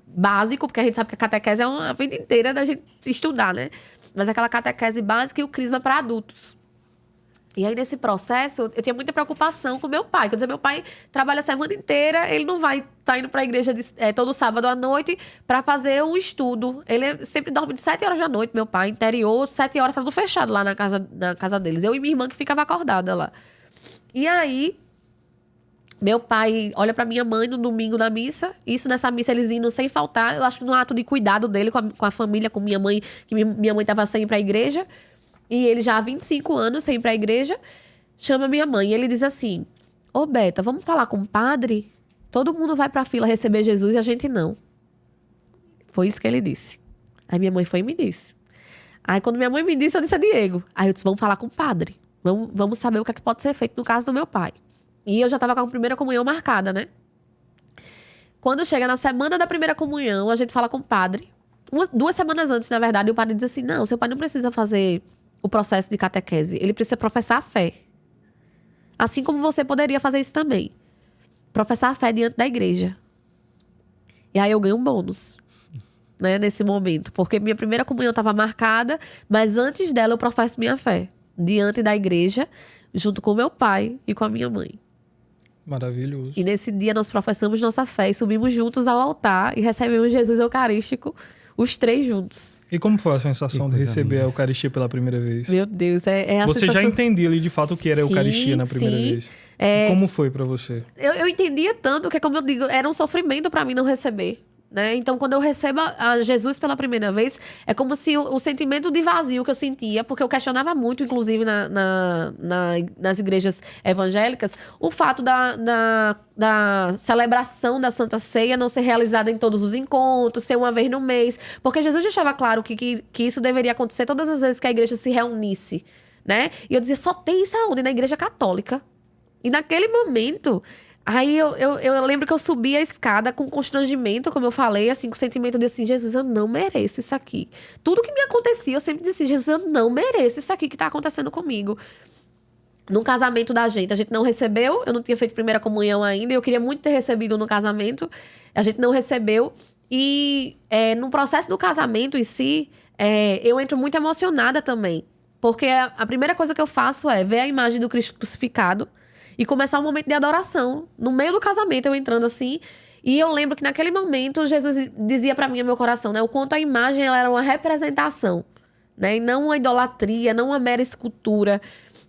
básico, porque a gente sabe que a catequese é uma vida inteira da gente estudar, né? Mas aquela catequese básica e o crisma para adultos. E aí, nesse processo, eu tinha muita preocupação com meu pai. Quer dizer, meu pai trabalha a semana inteira, ele não vai estar indo para a igreja todo sábado à noite para fazer um estudo. Ele sempre dorme de 7 horas da noite, meu pai, interior, 7 horas, tá tudo fechado lá na casa deles. Eu e minha irmã que ficava acordada lá. E aí, meu pai olha pra minha mãe no domingo na missa. Isso nessa missa eles indo sem faltar. Eu acho que num ato de cuidado dele com a família, com minha mãe. Que minha mãe tava sem ir pra igreja. E ele já há 25 anos sem ir pra igreja. Chama minha mãe e ele diz assim, ô Beta, vamos falar com o padre? Todo mundo vai pra fila receber Jesus e a gente não. Foi isso que ele disse. Aí minha mãe foi e me disse. Aí quando minha mãe me disse, eu disse a Diego. Aí eu disse, vamos falar com o padre. Vamos saber o que é que pode ser feito no caso do meu pai. E eu já estava com a primeira comunhão marcada, né? Quando chega na semana da primeira comunhão, a gente fala com o padre. 2 semanas antes, na verdade, o padre diz assim, não, seu pai não precisa fazer o processo de catequese. Ele precisa professar a fé. Assim como você poderia fazer isso também. Professar a fé diante da igreja. E aí eu ganho um bônus, né, nesse momento. Porque minha primeira comunhão estava marcada, mas antes dela eu professo minha fé. Diante da igreja, junto com meu pai e com a minha mãe. Maravilhoso. E nesse dia nós professamos nossa fé e subimos juntos ao altar e recebemos Jesus Eucarístico, os 3 juntos. E como foi a sensação de receber a Eucaristia pela primeira vez? Meu Deus, é a Você sensação... já entendia ali de fato o que era a Eucaristia na primeira vez? E como foi pra você? Eu entendia tanto que, como eu digo, era um sofrimento pra mim não receber. Né? Então, quando eu recebo a Jesus pela primeira vez, é como se o sentimento de vazio que eu sentia, porque eu questionava muito, inclusive nas igrejas evangélicas, o fato da celebração da Santa Ceia não ser realizada em todos os encontros, ser uma vez no mês. Porque Jesus deixava claro que isso deveria acontecer todas as vezes que a igreja se reunisse. Né? E eu dizia, só tem isso aonde? Na igreja católica. E naquele momento... Aí eu lembro que eu subi a escada com constrangimento, como eu falei, assim, com o sentimento de assim, Jesus, eu não mereço isso aqui. Tudo que me acontecia, eu sempre dizia assim, Jesus, eu não mereço isso aqui que tá acontecendo comigo. No casamento da gente, a gente não recebeu, eu não tinha feito primeira comunhão ainda, eu queria muito ter recebido no casamento, a gente não recebeu. E no processo do casamento em si, eu entro muito emocionada também. Porque a primeira coisa que eu faço é ver a imagem do Cristo crucificado, e começar um momento de adoração. No meio do casamento, eu entrando assim. E eu lembro que naquele momento, Jesus dizia pra mim, no meu coração, né? O quanto a imagem ela era uma representação. Né? E não uma idolatria, não uma mera escultura.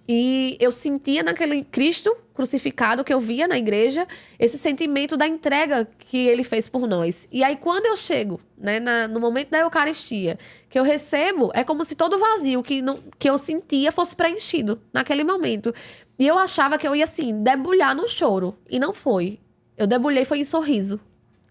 E eu sentia naquele Cristo crucificado que eu via na igreja, esse sentimento da entrega que ele fez por nós. E aí, quando eu chego, né, no momento da Eucaristia, que eu recebo, é como se todo vazio que eu sentia fosse preenchido naquele momento. E eu achava que eu ia, assim, debulhar no choro. E não foi. Eu debulhei, foi em sorriso.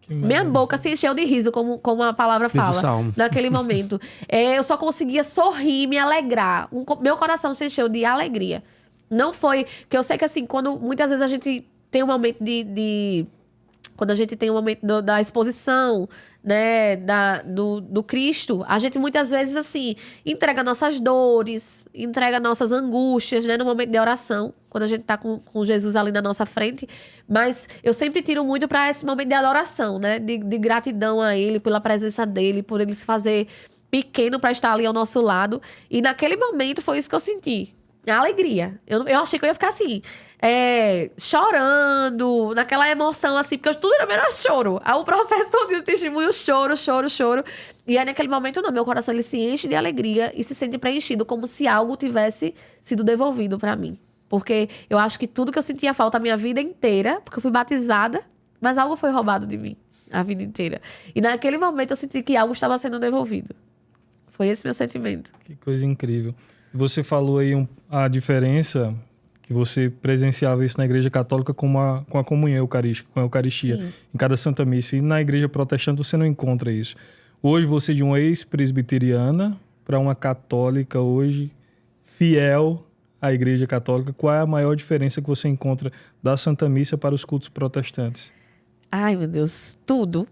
Minha boca se encheu de riso, como a palavra fala, naquele momento. Eu só conseguia sorrir, me alegrar. Meu coração se encheu de alegria. Não foi... Que eu sei que, assim, quando muitas vezes a gente tem um momento de quando a gente tem o momento da exposição, né, do Cristo, a gente muitas vezes, assim, entrega nossas dores, entrega nossas angústias, né, no momento de oração, quando a gente tá com Jesus ali na nossa frente. Mas eu sempre tiro muito para esse momento de adoração, né, de gratidão a Ele, pela presença dEle, por Ele se fazer pequeno para estar ali ao nosso lado. E naquele momento foi isso que eu senti. A alegria. Eu achei que eu ia ficar assim, chorando, naquela emoção assim, porque tudo era choro. Aí o processo todo do testemunho, choro. E aí naquele momento não, meu coração ele se enche de alegria e se sente preenchido, como se algo tivesse sido devolvido para mim. Porque eu acho que tudo que eu sentia falta a minha vida inteira, porque eu fui batizada, mas algo foi roubado de mim a vida inteira. E naquele momento eu senti que algo estava sendo devolvido. Foi esse meu sentimento. Que coisa incrível. Você falou aí a diferença que você presenciava isso na Igreja Católica com a comunhão eucarística, com a Eucaristia, Sim. em cada Santa Missa. E na Igreja Protestante você não encontra isso. Hoje você de uma ex-presbiteriana para uma católica hoje, fiel à Igreja Católica, qual é a maior diferença que você encontra da Santa Missa para os cultos protestantes? Ai, meu Deus, tudo.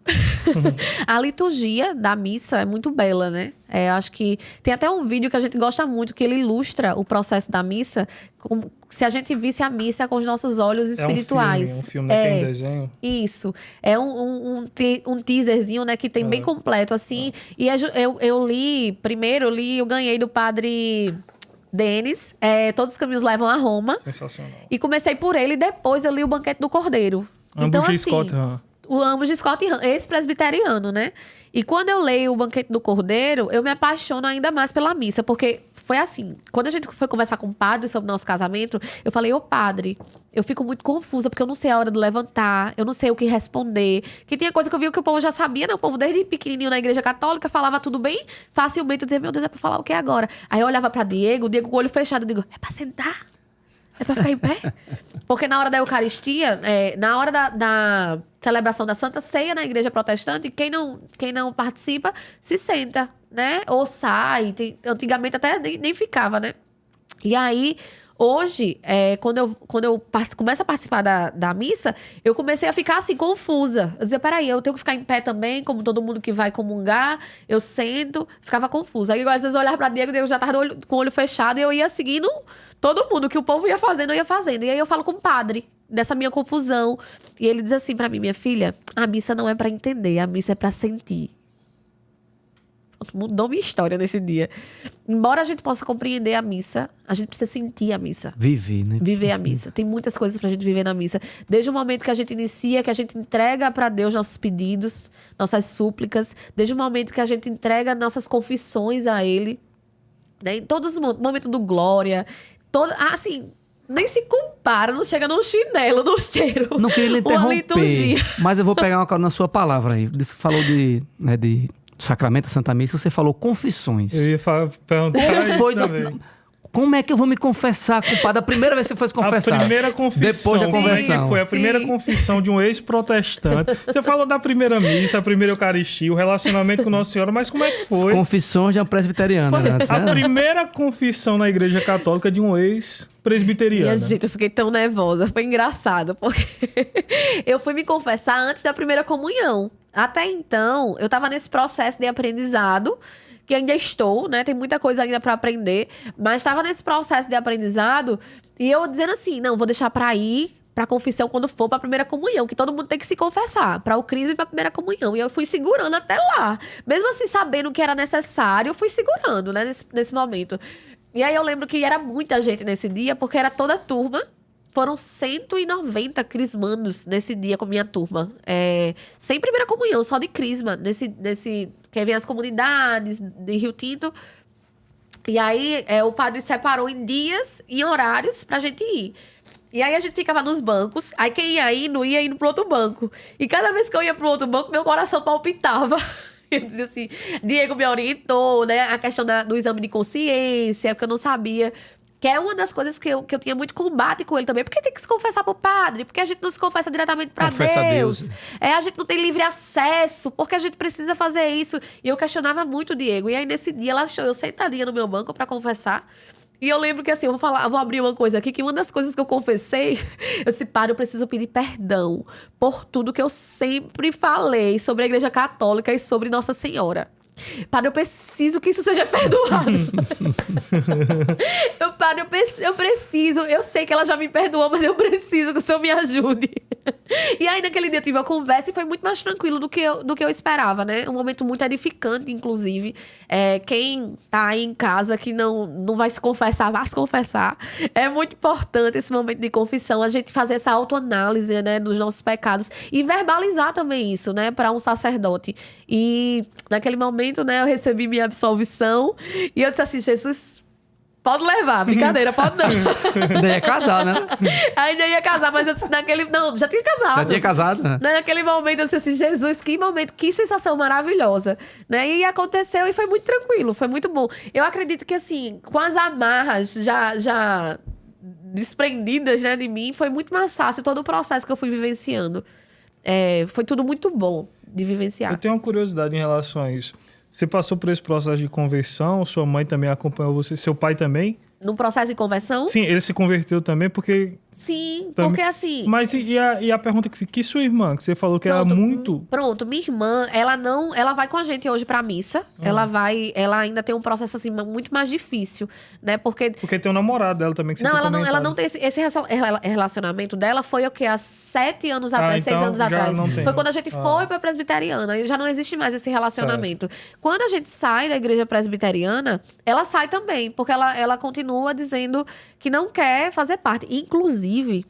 A liturgia da missa é muito bela, né? Acho que tem até um vídeo que a gente gosta muito, que ele ilustra o processo da missa, como se a gente visse a missa com os nossos olhos espirituais. É um filme que tem desenho. Isso. É um teaserzinho, né, que tem bem completo, assim. E eu eu ganhei do padre Denis, Todos os Caminhos Levam a Roma. Sensacional. E comecei por ele, e depois eu li o Banquete do Cordeiro. Então, Ambos de assim, Scott Hahn. ambos de Scott Hahn, ex-presbiteriano, né? E quando eu leio o Banquete do Cordeiro, eu me apaixono ainda mais pela missa, porque foi assim, quando a gente foi conversar com o padre sobre o nosso casamento, eu falei, ô padre, eu fico muito confusa, porque eu não sei a hora de levantar, eu não sei o que responder, que tinha coisa que eu vi que o povo já sabia, né? O povo desde pequenininho na Igreja Católica falava tudo bem facilmente, eu dizia, meu Deus, é pra falar o que agora? Aí eu olhava pra Diego, o Diego com o olho fechado, eu digo, é pra sentar? É pra ficar em pé? Porque na hora da Eucaristia, na hora da celebração da Santa Ceia na Igreja Protestante, quem não participa se senta, né? Ou sai. Antigamente até nem ficava, né? E aí, hoje, quando eu começo a participar da missa, eu comecei a ficar assim, confusa. Eu dizia, peraí, eu tenho que ficar em pé também, como todo mundo que vai comungar. Eu sento, ficava confusa. Aí, às vezes, eu olhava pra Diego, o Diego já tava com o olho fechado, e eu ia seguindo todo mundo, que o povo ia fazendo, eu ia fazendo. E aí eu falo com o padre dessa minha confusão. E ele diz assim pra mim, minha filha, a missa não é pra entender, a missa é pra sentir. Mudou minha história nesse dia. Embora a gente possa compreender a missa, a gente precisa sentir a missa. Viver, né? Viver a missa. Tem muitas coisas pra gente viver na missa. Desde o momento que a gente inicia, que a gente entrega pra Deus nossos pedidos, nossas súplicas. Desde o momento que a gente entrega nossas confissões a Ele. Né? Em todos os momentos do glória. Assim, nem se compara, não chega num chinelo, num cheiro. Não queria lhe uma liturgia. interromper, mas eu vou pegar uma coisa na sua palavra aí. Você falou de Sacramento da Santa Missa, você falou confissões. Eu ia perguntar Como isso foi? também. Como é que eu vou me confessar, culpado? A primeira vez que você foi se confessar. A primeira confissão. Depois da conversão. Foi a primeira Sim. confissão de um ex-protestante. Você falou da primeira missa, a primeira Eucaristia, o relacionamento com Nossa Senhora, mas como é que foi? Confissões de uma presbiteriana. Foi Antes, a né? primeira confissão na Igreja Católica de um ex-presbiteriano. Minha gente, eu fiquei tão nervosa. Foi engraçado, porque eu fui me confessar antes da primeira comunhão. Até então, eu tava nesse processo de aprendizado, que ainda estou, né? Tem muita coisa ainda para aprender, mas estava nesse processo de aprendizado e eu dizendo assim, não, vou deixar para ir para confissão quando for para a primeira comunhão, que todo mundo tem que se confessar, para o crisma e para a primeira comunhão. E eu fui segurando até lá. Mesmo assim, sabendo que era necessário, eu fui segurando, né, nesse momento. E aí eu lembro que era muita gente nesse dia, porque era toda a turma. Foram 190 crismandos nesse dia com a minha turma. Sem primeira comunhão, só de crisma. Nesse que vem as comunidades de Rio Tinto. E aí o padre separou em dias e horários pra gente ir. E aí a gente ficava nos bancos. Aí quem ia indo pro outro banco. E cada vez que eu ia pro outro banco, meu coração palpitava. Eu dizia assim, Diego me orientou, né? A questão do exame de consciência, que eu não sabia. Que é uma das coisas que eu tinha muito combate com ele também. Porque tem que se confessar pro padre. Porque a gente não se confessa diretamente pra Confessa a Deus. Deus. A gente não tem livre acesso. Porque a gente precisa fazer isso. E eu questionava muito o Diego. E aí, nesse dia, ela achou eu sentadinha no meu banco pra confessar. E eu lembro que assim, eu vou abrir uma coisa aqui, que uma das coisas que eu confessei, eu disse, Padre, eu preciso pedir perdão por tudo que eu sempre falei sobre a Igreja Católica e sobre Nossa Senhora. Padre, eu preciso que isso seja perdoado. Padre, eu preciso. Eu sei que ela já me perdoou, mas eu preciso que o Senhor me ajude. E aí, naquele dia, eu tive uma conversa e foi muito mais tranquilo do que eu esperava, né? Um momento muito edificante, inclusive. Quem tá aí em casa que não vai se confessar, vá se confessar. É muito importante esse momento de confissão, a gente fazer essa autoanálise, né, dos nossos pecados e verbalizar também isso, né, para um sacerdote. E naquele momento, né, eu recebi minha absolvição e eu disse assim, Jesus, pode levar, brincadeira, pode não. Ainda ia casar, né? Ainda ia casar, mas eu disse não, já tinha casado. Já tinha casado, né? Naquele momento eu disse assim, Jesus, que momento, que sensação maravilhosa, né? E aconteceu e foi muito tranquilo, foi muito bom. Eu acredito que assim, com as amarras já desprendidas, né, de mim, foi muito mais fácil todo o processo que eu fui vivenciando. Foi tudo muito bom de vivenciar. Eu tenho uma curiosidade em relação a isso. Você passou por esse processo de conversão? Sua mãe também acompanhou você? Seu pai também? No processo de conversão? Sim, ele se converteu também porque... Sim, também... porque assim... Mas e a pergunta que fica, que sua irmã? Que você falou que era muito... Pronto, minha irmã, ela vai com a gente hoje pra missa. Ela ainda tem um processo assim muito mais difícil, né? Porque tem um namorado dela também que você não, ela não tem esse relacionamento dela foi o quê? Há 7 anos atrás, então 6 anos atrás. Foi quando a gente foi pra presbiteriana. E já não existe mais esse relacionamento. Quando a gente sai da igreja presbiteriana, ela sai também, porque ela continua dizendo que não quer fazer parte. Inclusive,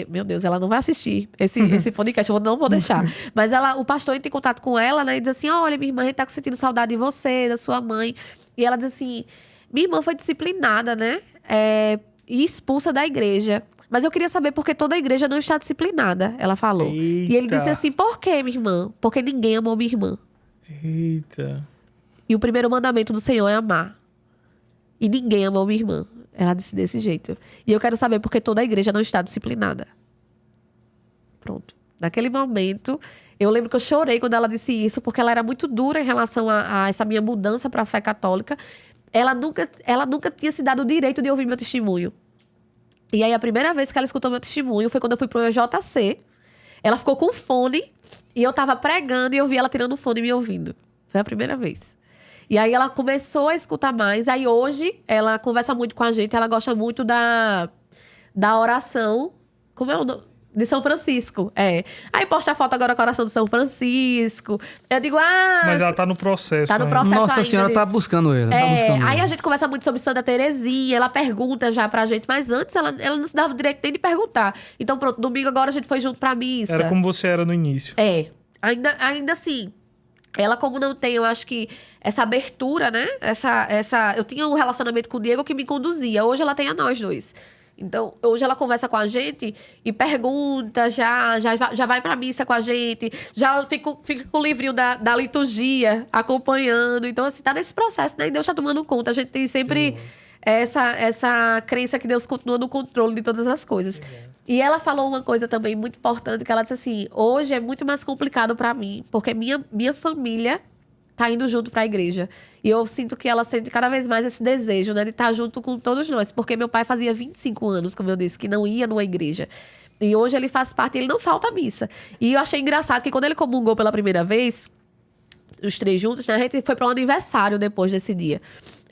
meu Deus, ela não vai assistir esse podcast, eu não vou deixar. Mas o pastor entra em contato com ela, né, e diz assim, olha, minha irmã, a gente tá sentindo saudade de você, da sua mãe. E ela diz assim, minha irmã foi disciplinada, né, e expulsa da igreja. Mas eu queria saber por que toda a igreja não está disciplinada, ela falou. Eita. E ele disse assim, por quê, minha irmã? Porque ninguém amou minha irmã. Eita. E o primeiro mandamento do Senhor é amar. E ninguém amou minha irmã. Ela disse desse jeito. E eu quero saber por que toda a igreja não está disciplinada. Pronto. Naquele momento, eu lembro que eu chorei quando ela disse isso, porque ela era muito dura em relação a essa minha mudança para a fé católica. Ela nunca tinha se dado o direito de ouvir meu testemunho. E aí, a primeira vez que ela escutou meu testemunho foi quando eu fui pro EJC. Ela ficou com fone e eu tava pregando e eu vi ela tirando o fone e me ouvindo. Foi a primeira vez. E aí ela começou a escutar mais. Aí hoje ela conversa muito com a gente. Ela gosta muito da oração. Como é o nome? De São Francisco. Aí posta a foto agora com a oração de São Francisco. Eu digo, Mas ela tá no processo. Tá no processo ainda. Nossa Senhora tá buscando ele. Aí a gente conversa muito sobre Santa Terezinha. Ela pergunta já pra gente. Mas antes ela não se dava o direito nem de perguntar. Então pronto, domingo agora a gente foi junto pra missa. Era como você era no início. Ainda assim... Ela, como não tem, eu acho que essa abertura, né? Eu tinha um relacionamento com o Diego que me conduzia. Hoje ela tem a nós dois. Então, hoje ela conversa com a gente e pergunta, já vai pra missa com a gente. Já fica com o livrinho da liturgia acompanhando. Então, assim, tá nesse processo, né? E Deus tá tomando conta. A gente tem sempre essa crença que Deus continua no controle de todas as coisas. E ela falou uma coisa também muito importante, que ela disse assim, hoje é muito mais complicado pra mim, porque minha família tá indo junto pra igreja. E eu sinto que ela sente cada vez mais esse desejo, né, de estar junto com todos nós. Porque meu pai fazia 25 anos, como eu disse, que não ia numa igreja. E hoje ele faz parte, ele não falta à missa. E eu achei engraçado que quando ele comungou pela primeira vez, os 3 juntos, né, a gente foi pra um aniversário depois desse dia.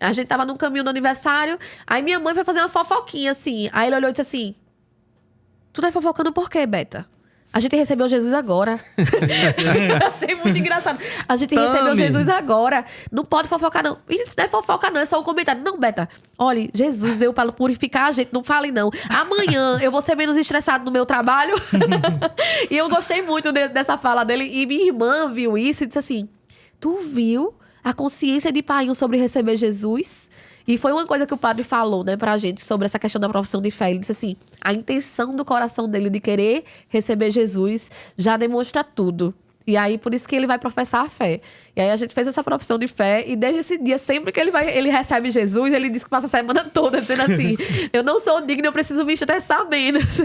A gente tava num caminho do aniversário, aí minha mãe foi fazer uma fofoquinha, assim. Aí ele olhou e disse assim, tu tá fofocando por quê, Beta? A gente recebeu Jesus agora. Eu achei muito engraçado. A gente recebeu Jesus agora. Não pode fofocar, não. Isso não é fofoca, não. É só um comentário. Não, Beta. Olha, Jesus veio para purificar a gente. Não fale, não. Amanhã eu vou ser menos estressado no meu trabalho. E eu gostei muito dessa fala dele. E minha irmã viu isso e disse assim, tu viu a consciência de pai sobre receber Jesus? E foi uma coisa que o padre falou, né, pra gente sobre essa questão da profissão de fé. Ele disse assim, a intenção do coração dele de querer receber Jesus já demonstra tudo. E aí, por isso que ele vai professar a fé. E aí, a gente fez essa profissão de fé. E desde esse dia, sempre que ele recebe Jesus, ele diz que passa a semana toda dizendo assim, eu não sou digno, eu preciso me estressar menos.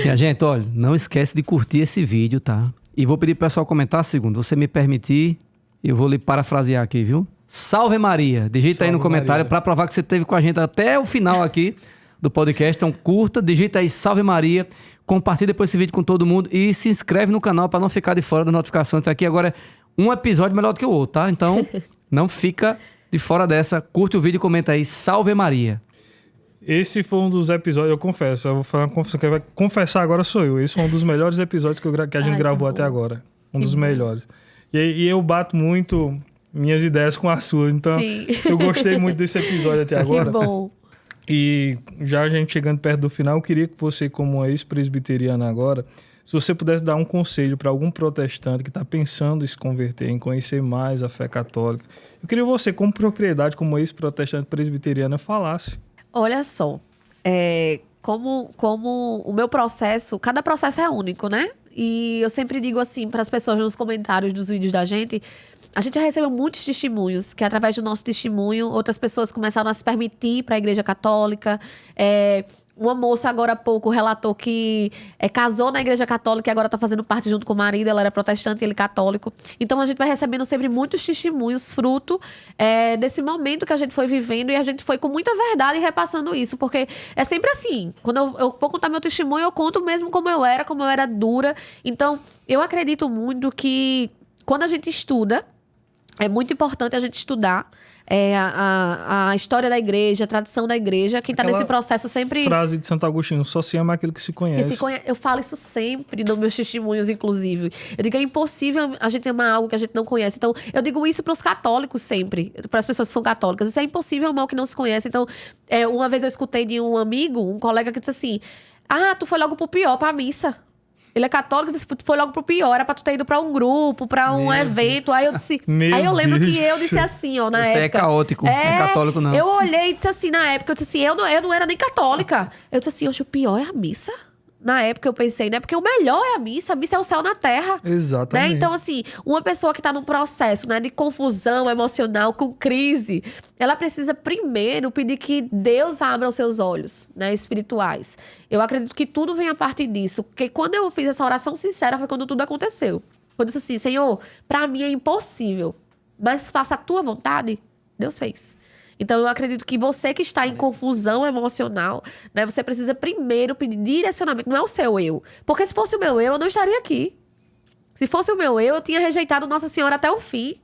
E a gente, olha, não esquece de curtir esse vídeo, tá? E vou pedir pro pessoal comentar, segundo. Você me permitir, eu vou lhe parafrasear aqui, viu? Salve Maria. Digita aí no Salve comentário Maria. para provar que você esteve com a gente até o final aqui do podcast. Então curta, digita aí Salve Maria, compartilha depois esse vídeo com todo mundo e se inscreve no canal para não ficar de fora das notificações. Então aqui agora é um episódio melhor do que o outro, tá? Então não fica de fora dessa. Curte o vídeo e comenta aí Salve Maria. Esse foi um dos episódios, eu confesso, eu vou falar uma confissão, quem vai confessar agora sou eu. Esse foi um dos melhores episódios que a gente Ai, gravou que até bom. agora. Um Que dos bom. melhores. E eu bato muito minhas ideias com as suas, então Sim. eu gostei muito desse episódio até agora. Que bom. E já a gente chegando perto do final, eu queria que você, como uma ex-presbiteriana agora, se você pudesse dar um conselho para algum protestante que está pensando em se converter, em conhecer mais a fé católica. Eu queria que você, como propriedade, como ex-protestante presbiteriana, falasse. Olha só, como o meu processo, cada processo é único, né? E eu sempre digo assim para as pessoas nos comentários dos vídeos da gente, a gente já recebeu muitos testemunhos, que através do nosso testemunho, outras pessoas começaram a se permitir para a Igreja Católica. Uma moça agora há pouco relatou que casou na Igreja Católica e agora está fazendo parte junto com o marido. Ela era protestante e ele católico. Então a gente vai recebendo sempre muitos testemunhos, fruto desse momento que a gente foi vivendo, e a gente foi com muita verdade repassando isso, porque é sempre assim. Quando eu vou contar meu testemunho, eu conto mesmo como eu era dura. Então eu acredito muito que quando a gente estuda, é muito importante a gente estudar a história da igreja, a tradição da igreja. Quem está Aquela nesse processo sempre... Frase de Santo Agostinho, só se ama aquilo que se conhece. Eu falo isso sempre nos meus testemunhos, inclusive. Eu digo que é impossível a gente amar algo que a gente não conhece. Então, eu digo isso para os católicos sempre, para as pessoas que são católicas. Isso é impossível amar o que não se conhece. Então, uma vez eu escutei de um amigo, um colega, que disse assim: tu foi logo pro pior, pra missa. Ele é católico, disse, foi logo pro pior, era pra tu ter ido pra um grupo, pra um evento. Aí eu disse. Meu Aí eu lembro que eu Deus. disse assim, ó, na Isso época. aí é caótico, não é católico, não. Eu olhei e disse assim, na época, eu disse assim, eu não era nem católica. Eu disse assim, hoje o pior é a missa. Na época eu pensei, né? Porque o melhor é a missa é o céu na terra. Exatamente. Né? Então, assim, uma pessoa que está num processo, né, de confusão emocional, com crise, ela precisa primeiro pedir que Deus abra os seus olhos, né, espirituais. Eu acredito que tudo vem a partir disso. Porque quando eu fiz essa oração sincera, foi quando tudo aconteceu. Eu disse assim, Senhor, para mim é impossível, mas faça a tua vontade. Deus fez. Então, eu acredito que você que está em confusão emocional, né, você precisa primeiro pedir direcionamento. Não é o seu eu. Porque se fosse o meu eu não estaria aqui. Se fosse o meu eu tinha rejeitado Nossa Senhora até o fim.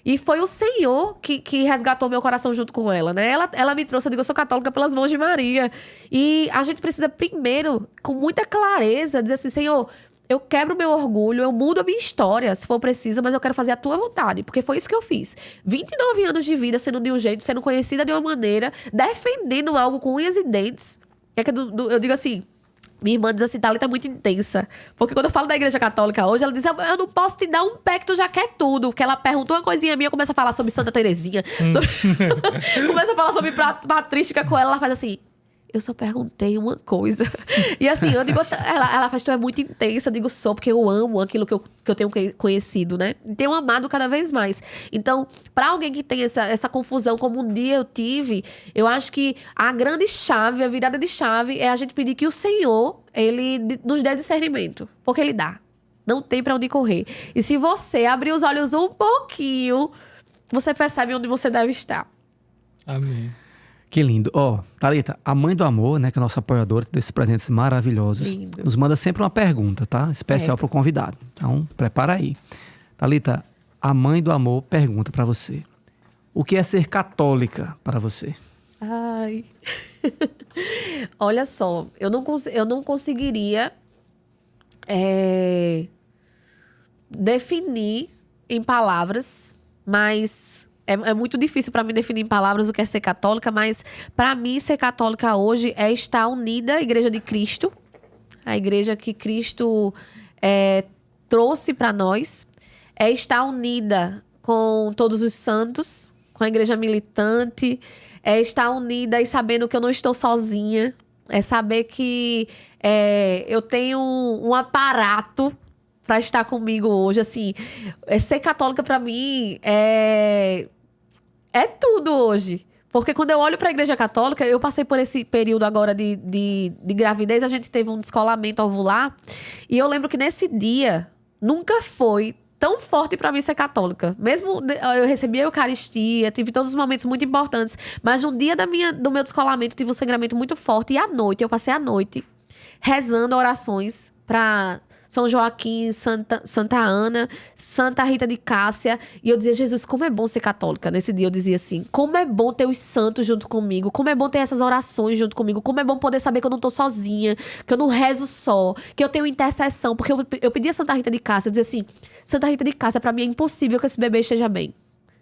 E foi o Senhor que resgatou meu coração junto com ela, né? Ela me trouxe, eu digo, eu sou católica pelas mãos de Maria. E a gente precisa primeiro, com muita clareza, dizer assim, Senhor, eu quebro o meu orgulho, eu mudo a minha história, se for preciso, mas eu quero fazer a tua vontade. Porque foi isso que eu fiz. 29 anos de vida sendo de um jeito, sendo conhecida de uma maneira, defendendo algo com unhas e dentes. Eu digo assim, minha irmã diz assim, Thalita é muito intensa. Porque quando eu falo da Igreja Católica hoje, ela diz, eu não posso te dar um pé que tu já quer tudo. Porque ela perguntou uma coisinha minha, começa a falar sobre Santa Terezinha. Começa a falar sobre patrística com ela, ela faz assim... Eu só perguntei uma coisa. E assim, eu digo... Ela faz, tu é muito intensa. Eu digo, sou, porque eu amo aquilo que eu tenho conhecido, né? E tenho amado cada vez mais. Então, para alguém que tem essa confusão, como um dia eu tive, eu acho que a grande chave, a virada de chave, é a gente pedir que o Senhor, Ele nos dê discernimento. Porque Ele dá. Não tem para onde correr. E se você abrir os olhos um pouquinho, você percebe onde você deve estar. Amém. Que lindo. Ó, Thalita, a Mãe do Amor, né, que é a nossa apoiadora desses presentes maravilhosos, Lindo. nos manda sempre uma pergunta, tá? Especial pro convidado. Então, prepara aí. Thalita, a Mãe do Amor pergunta pra você: o que é ser católica para você? Ai. Olha só, eu não conseguiria definir em palavras, mas é muito difícil para mim definir em palavras o que é ser católica, mas para mim ser católica hoje é estar unida à Igreja de Cristo, a igreja que Cristo trouxe para nós, é estar unida com todos os santos, com a igreja militante, é estar unida e sabendo que eu não estou sozinha, é saber que eu tenho um aparato para estar comigo hoje. Assim, ser católica para mim é tudo hoje. Porque quando eu olho para a Igreja Católica, eu passei por esse período agora de gravidez, a gente teve um descolamento ovular, e eu lembro que nesse dia nunca foi tão forte pra mim ser católica. Mesmo eu recebi a Eucaristia, tive todos os momentos muito importantes, mas no dia do meu descolamento tive um sangramento muito forte. E à noite, eu passei a noite rezando orações pra São Joaquim, Santa Ana, Santa Rita de Cássia. E eu dizia, Jesus, como é bom ser católica. Nesse dia eu dizia assim, como é bom ter os santos junto comigo, como é bom ter essas orações junto comigo, como é bom poder saber que eu não tô sozinha, que eu não rezo só, que eu tenho intercessão. Porque eu pedi a Santa Rita de Cássia, eu dizia assim, Santa Rita de Cássia, pra mim é impossível que esse bebê esteja bem.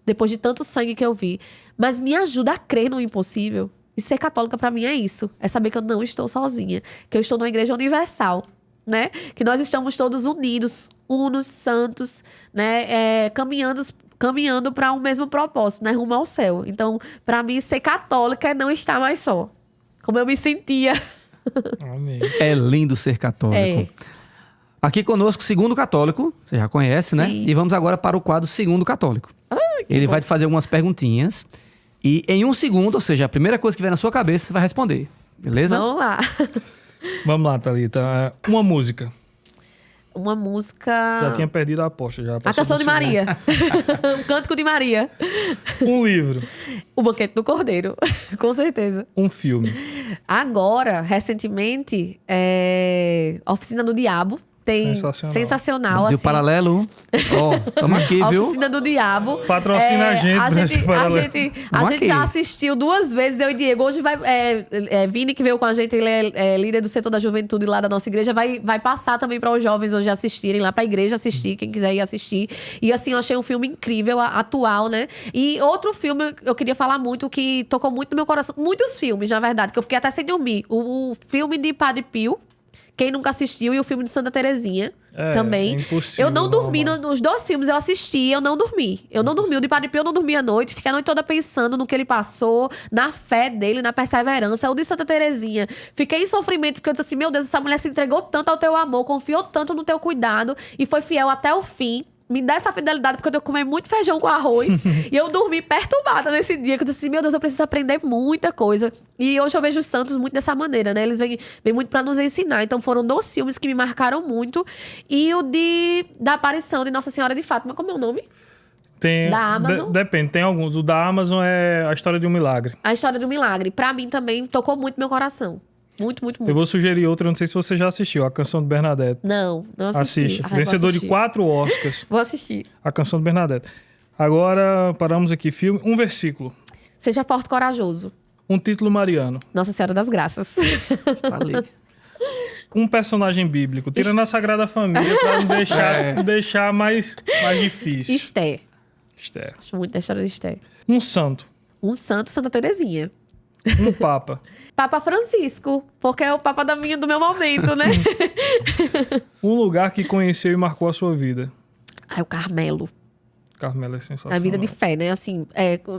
Depois de tanto sangue que eu vi. Mas me ajuda a crer no impossível. E ser católica pra mim é isso. É saber que eu não estou sozinha. Que eu estou numa igreja universal. Né? Que nós estamos todos unidos, unos, santos, né? Caminhando para um mesmo propósito, né? Rumo ao céu. Então, para mim, ser católica é não estar mais só. Como eu me sentia. Amém. É lindo ser católico. É. Aqui conosco, segundo católico, você já conhece, né? Sim. E vamos agora para o quadro segundo católico. Ele vai te fazer algumas perguntinhas e em um segundo, ou seja, a primeira coisa que vier na sua cabeça, você vai responder. Beleza? Vamos lá. Vamos lá, Thalita. Uma música. Uma música... Já tinha perdido a aposta. Já A passou Canção do de segundo. Maria. Um Cântico de Maria. Um livro. O Banquete do Cordeiro. Com certeza. Um filme. Agora, recentemente, Oficina do Diabo. Tem sensacional. Brasil assim. Paralelo. Ó, tamo aqui, viu? Oficina do Diabo. Patrocina a gente, Brasil Paralelo. A Vamos gente aqui. já assistiu 2 vezes, eu e Diego. Hoje vai. Vini, que veio com a gente, ele é líder do setor da juventude lá da nossa igreja, vai passar também para os jovens hoje assistirem lá, para a igreja assistir, quem quiser ir assistir. E assim, eu achei um filme incrível, atual, né? E outro filme eu queria falar muito, que tocou muito no meu coração. Muitos filmes, na verdade, que eu fiquei até sem dormir. O filme de Padre Pio. Quem nunca assistiu, e o filme de Santa Terezinha também. É impossível, Eu não dormi normal. nos 2 filmes, eu assisti, eu não dormi. Eu não dormi. O de Padre Pio eu não dormi à noite, fiquei a noite toda pensando no que ele passou, na fé dele, na perseverança. O de Santa Terezinha, fiquei em sofrimento, porque eu disse assim, meu Deus, essa mulher se entregou tanto ao teu amor, confiou tanto no teu cuidado e foi fiel até o fim. Me dá essa fidelidade, porque eu tenho que comer muito feijão com arroz. E eu dormi perturbada nesse dia, que eu disse assim, meu Deus, eu preciso aprender muita coisa. E hoje eu vejo os santos muito dessa maneira, né? Eles vêm muito pra nos ensinar. Então foram 2 filmes que me marcaram muito. E o da aparição de Nossa Senhora de Fátima, como é o nome? Tem, Da Amazon? Depende, tem alguns. O da Amazon é A História de um Milagre. A História do Milagre. Pra mim também tocou muito meu coração. Muito, muito, Eu muito. vou sugerir outra, não sei se você já assistiu, A Canção de Bernadette. Não assisti. Assiste. Ai, vou Vencedor de assistir. 4 Oscars. Vou assistir. A Canção de Bernadette. Agora, paramos aqui. Filme. Um versículo. Seja forte e corajoso. Um título mariano. Nossa Senhora das Graças. Falei. Um personagem bíblico. Tirando a Sagrada Família pra não deixar mais difícil. Esther. Esther. Acho muito da história de Esther. Um santo. Um santo, Santa Terezinha. Um papa. Papa Francisco, porque é o papa do meu momento, né? Um lugar que conheceu e marcou a sua vida. Ai, o Carmelo. Carmelo é sensacional. A vida de fé, né? Assim,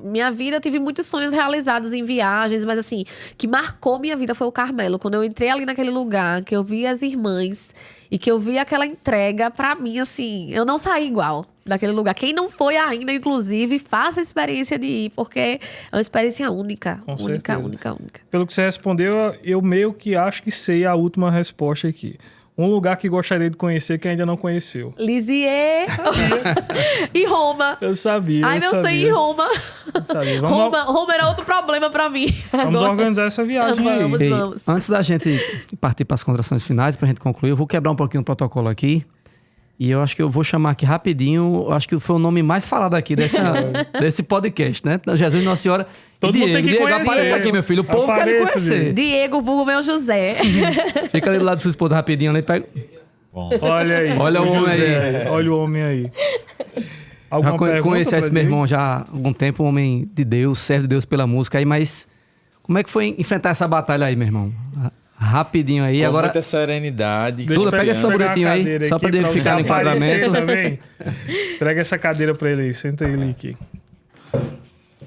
minha vida, eu tive muitos sonhos realizados em viagens, mas assim, que marcou minha vida foi o Carmelo. Quando eu entrei ali naquele lugar, que eu vi as irmãs e que eu vi aquela entrega, pra mim, assim, eu não saí igual daquele lugar. Quem não foi ainda, inclusive, faça a experiência de ir, porque é uma experiência única. Com Única, certeza. única, única. Pelo que você respondeu, eu meio que acho que sei a última resposta aqui. Um lugar que gostaria de conhecer que ainda não conheceu. Lisieux e Roma. Eu sabia. Ai, eu meu sabia. sonho em Roma. Eu sabia. Vamos, Roma era outro problema pra mim. vamos Agora. organizar essa viagem aí. Vamos. Ei, antes da gente partir para as contrações finais, pra gente concluir, eu vou quebrar um pouquinho o protocolo aqui. E eu acho que eu vou chamar aqui rapidinho, eu acho que foi o nome mais falado aqui desse podcast, né? Jesus Nossa Senhora. Todo mundo tem que Diego, conhecer. apareça aqui, meu filho. O povo quer lhe Apareça, conhecer. Diego. Diego, vulgo meu José. Fica ali do lado da sua esposa rapidinho ali. Pega... Bom, Olha aí. Olha o homem José. Olha o homem aí. Alguma Já pergunta conheci pra esse meu Diego? irmão já há algum tempo, um homem de Deus, servo de Deus pela música aí, mas como é que foi enfrentar essa batalha aí, meu irmão? Rapidinho aí, com agora... muita serenidade. Deixa Duda, eu pega esse pegar tamboretinho a aí, cadeira só aqui pra ele você ficar no aparecer enquadramento. também. Traga essa cadeira pra ele aí, senta ele aqui.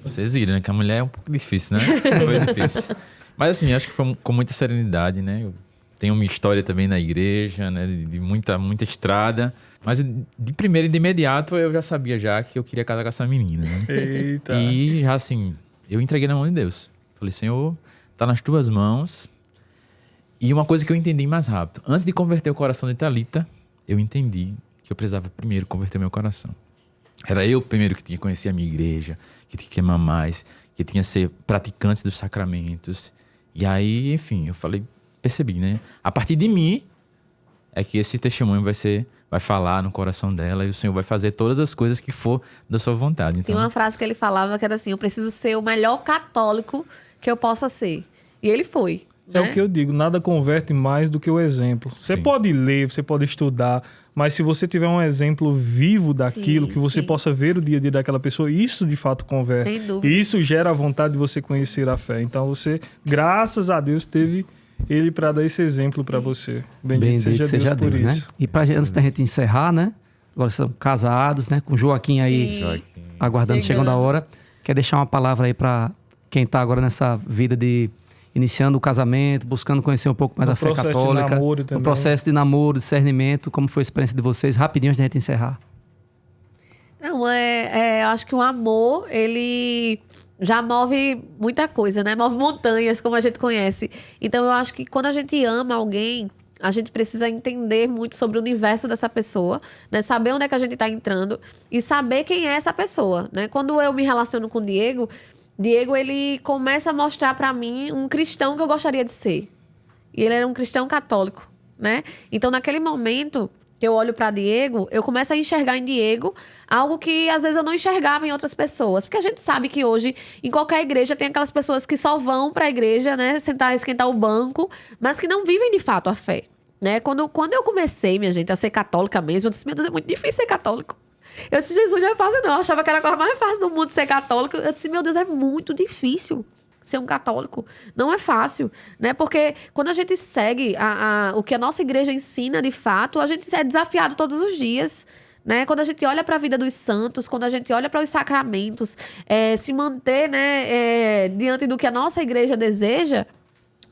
Vocês viram, né? Que a mulher é um pouco difícil, né? Foi difícil. Mas assim, acho que foi com muita serenidade, né? Eu tenho uma história também na igreja, né? De muita estrada. Mas de primeiro e de imediato eu já sabia já que eu queria casar com essa menina, né? Eita. E já assim, eu entreguei na mão de Deus. Falei, Senhor, tá nas tuas mãos. E uma coisa que eu entendi mais rápido. Antes de converter o coração de Thalita, eu entendi que eu precisava primeiro converter meu coração. Era eu primeiro que tinha que conhecer a minha igreja, que tinha que amar mais, que tinha que ser praticante dos sacramentos. E aí, enfim, eu percebi, né? A partir de mim é que esse testemunho vai falar no coração dela e o Senhor vai fazer todas as coisas que for da sua vontade. Então, Tem uma frase que ele falava que era assim: eu preciso ser o melhor católico que eu possa ser. E ele foi. É né? o que eu digo, nada converte mais do que o exemplo. Você Sim. pode ler, você pode estudar, mas se você tiver um exemplo vivo daquilo, Sim, que você sim. possa ver o dia a dia daquela pessoa, isso de fato converte. Sem dúvida. E isso gera a vontade de você conhecer a fé. Então você, graças a Deus, teve ele para dar esse exemplo para você. Bendito seja Deus por né? isso. E antes da gente encerrar, né? Agora são casados, né? Com o Joaquim aí Sim. Joaquim. aguardando, chegando a Chegando. hora. Quer deixar uma palavra aí para quem tá agora nessa vida de iniciando o casamento, buscando conhecer um pouco mais No a fé processo de católica, namoro no também. processo de namoro, discernimento, como foi a experiência de vocês, rapidinho antes da gente encerrar. Não, eu acho que o amor, ele já move muita coisa, né? Move montanhas, como a gente conhece. Então, eu acho que quando a gente ama alguém, a gente precisa entender muito sobre o universo dessa pessoa, né? Saber onde é que a gente está entrando e saber quem é essa pessoa, né? Quando eu me relaciono com o Diego, ele começa a mostrar para mim um cristão que eu gostaria de ser. E ele era um cristão católico, né? Então, naquele momento que eu olho para Diego, eu começo a enxergar em Diego algo que às vezes eu não enxergava em outras pessoas. Porque a gente sabe que hoje, em qualquer igreja, tem aquelas pessoas que só vão para a igreja, né? Sentar, esquentar o banco, mas que não vivem de fato a fé, né? Quando eu comecei, minha gente, a ser católica mesmo, eu disse, meu Deus, é muito difícil ser católico. Eu disse, Jesus, não é fácil não. Eu achava que era a coisa mais fácil do mundo ser católico. Eu disse, meu Deus, é muito difícil ser um católico. Não é fácil, né? Porque quando a gente segue o que a nossa igreja ensina de fato, a gente é desafiado todos os dias, né? Quando a gente olha para a vida dos santos, quando a gente olha para os sacramentos, se manter, né, diante do que a nossa igreja deseja,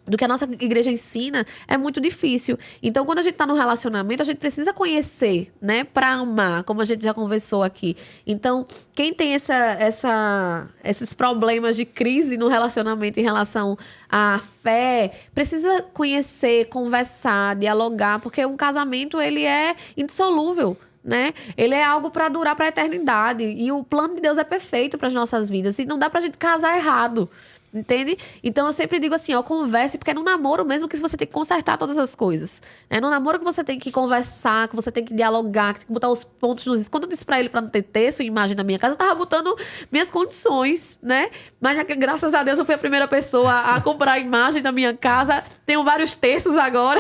do que a nossa igreja ensina, é muito difícil. Então, quando a gente tá no relacionamento, a gente precisa conhecer, né? Pra amar, como a gente já conversou aqui. Então, quem tem esses problemas de crise no relacionamento em relação à fé, precisa conhecer, conversar, dialogar, porque um casamento, ele é indissolúvel, né? Ele é algo para durar para a eternidade. E o plano de Deus é perfeito para as nossas vidas. E não dá pra gente casar errado. Entende? Então eu sempre digo assim, ó, converse, porque é no namoro mesmo que você tem que consertar todas as coisas. É no namoro que você tem que conversar, que você tem que dialogar, que tem que botar os pontos nos is. Quando eu disse pra ele pra não ter texto e imagem na minha casa, eu tava botando minhas condições, né? Mas já que, graças a Deus, eu fui a primeira pessoa a comprar a imagem da minha casa. Tenho vários textos agora.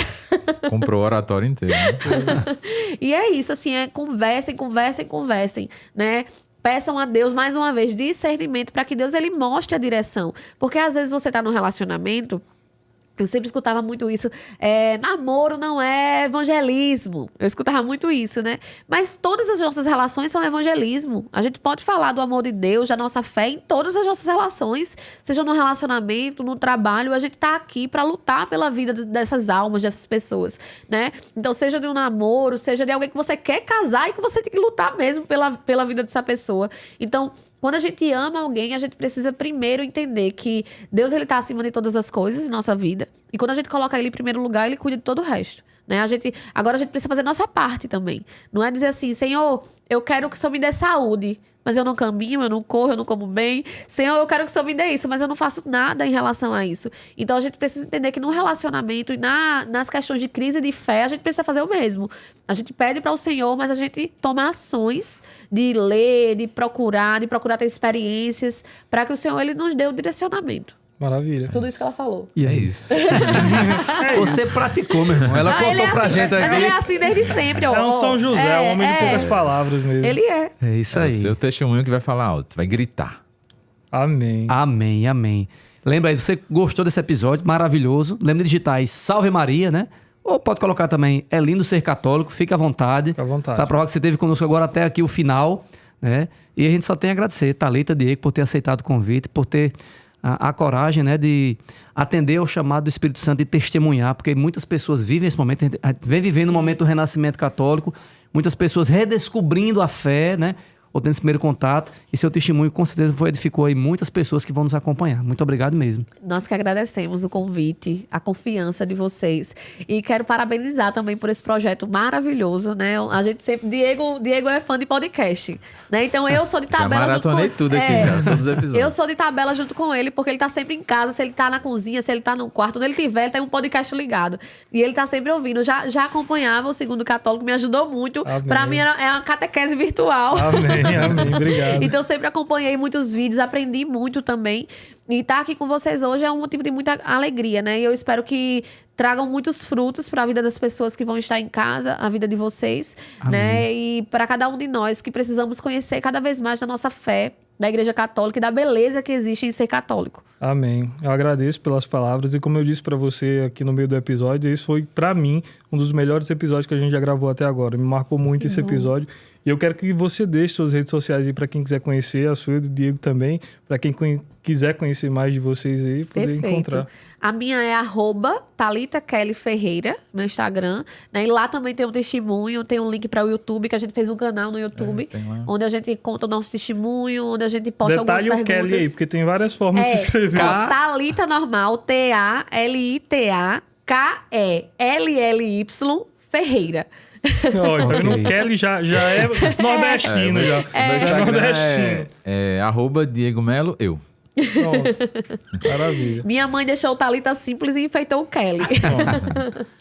Comprou o oratório inteiro. Né? E é isso, assim, conversem, né? Peçam a Deus, mais uma vez, discernimento para que Deus ele mostre a direção. Porque às vezes você está num relacionamento, eu sempre escutava muito isso, namoro não é evangelismo. Eu escutava muito isso, né? Mas todas as nossas relações são evangelismo. A gente pode falar do amor de Deus, da nossa fé em todas as nossas relações, seja no relacionamento, no trabalho, a gente tá aqui para lutar pela vida dessas almas, dessas pessoas, né? Então, seja de um namoro, seja de alguém que você quer casar e que você tem que lutar mesmo pela vida dessa pessoa. Então, quando a gente ama alguém, a gente precisa primeiro entender que Deus ele tá acima de todas as coisas em nossa vida. E quando a gente coloca ele em primeiro lugar, ele cuida de todo o resto. Né? Agora a gente precisa fazer nossa parte também. Não é dizer assim, Senhor, eu quero que o Senhor me dê saúde, mas eu não caminho, eu não corro, eu não como bem. Senhor, eu quero que o Senhor me dê isso, mas eu não faço nada em relação a isso. Então a gente precisa entender que no relacionamento e nas questões de crise de fé, a gente precisa fazer o mesmo. A gente pede para o Senhor, mas a gente toma ações de ler, de procurar ter experiências, para que o Senhor ele nos dê o direcionamento. Maravilha. Tudo isso que ela falou. E É aí? isso. Você praticou, meu irmão. Ela ele contou é pra assim, gente mas aqui. ele é assim desde sempre. Ó. É um São José, um homem de poucas palavras mesmo. Ele é. É isso É aí. o seu testemunho que vai falar alto, vai gritar. Amém. Amém, amém. Lembra aí, se você gostou desse episódio, maravilhoso. Lembra de digitar aí Salve Maria, né? Ou pode colocar também É Lindo Ser Católico, fica à vontade. Fica à vontade. Pra provar que você esteve conosco agora até aqui o final, né? E a gente só tem a agradecer, Thalita, Diego, por ter aceitado o convite, por ter a coragem, né, de atender ao chamado do Espírito Santo e testemunhar, porque muitas pessoas vivem esse momento, a gente vem vivendo o momento do renascimento católico, muitas pessoas redescobrindo a fé, né? ou tendo esse primeiro contato. E seu testemunho, com certeza, edificou aí muitas pessoas que vão nos acompanhar. Muito obrigado mesmo. Nós que agradecemos o convite, a confiança de vocês. E quero parabenizar também por esse projeto maravilhoso, né? A gente sempre... Diego é fã de podcast, né? Então eu sou de tabela junto com... maratonei tudo aqui já, todos os episódios. Eu sou de tabela junto com ele, porque ele tá sempre em casa, se ele tá na cozinha, se ele tá no quarto, onde ele tiver, ele tem um podcast ligado. E ele tá sempre ouvindo. Já acompanhava o Segundo Católico, me ajudou muito. Amém. Pra mim é uma catequese virtual. Amém. Obrigado. Então, eu sempre acompanhei muitos vídeos, aprendi muito também. E estar aqui com vocês hoje é um motivo de muita alegria, né? E eu espero que tragam muitos frutos para a vida das pessoas que vão estar em casa, a vida de vocês, né? E para cada um de nós que precisamos conhecer cada vez mais da nossa fé, da Igreja Católica e da beleza que existe em ser católico. Amém. Eu agradeço pelas palavras e como eu disse para você aqui no meio do episódio, esse foi para mim um dos melhores episódios que a gente já gravou até agora. Me marcou muito esse episódio. E eu quero que você deixe suas redes sociais aí para quem quiser conhecer, a sua e do Diego também, para quem quiser conhecer mais de vocês aí, poder encontrar. A minha é @ThalitaKellyFerreira, meu Instagram, né? E lá também tem um testemunho, tem um link para o YouTube, que a gente fez um canal no YouTube, onde a gente conta o nosso testemunho, onde a gente posta algumas perguntas. Detalhe o Kelly aí, porque tem várias formas de se inscrever. Thalita normal, TALITAKELLY Ferreira. Tá vendo? O Kelly já é nordestino. Já é nordestino. @Diego Melo, eu. Pronto. Maravilha. Minha mãe deixou o Thalita simples e enfeitou o Kelly.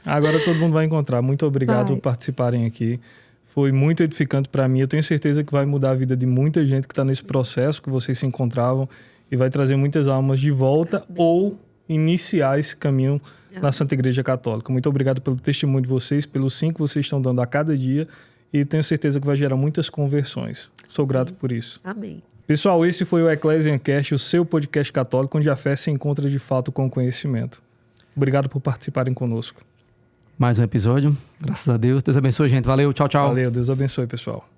Agora todo mundo vai encontrar. Muito obrigado por participarem aqui. Foi muito edificante para mim. Eu tenho certeza que vai mudar a vida de muita gente que está nesse processo que vocês se encontravam e vai trazer muitas almas de volta ou iniciar esse caminho na Santa Igreja Católica. Muito obrigado pelo testemunho de vocês, pelo sim que vocês estão dando a cada dia e tenho certeza que vai gerar muitas conversões. Sou grato por isso. Amém. Pessoal, esse foi o EcclesianCast, o seu podcast católico, onde a fé se encontra de fato com o conhecimento. Obrigado por participarem conosco. Mais um episódio. Graças a Deus. Deus abençoe, gente. Valeu. Tchau, tchau. Valeu. Deus abençoe, pessoal.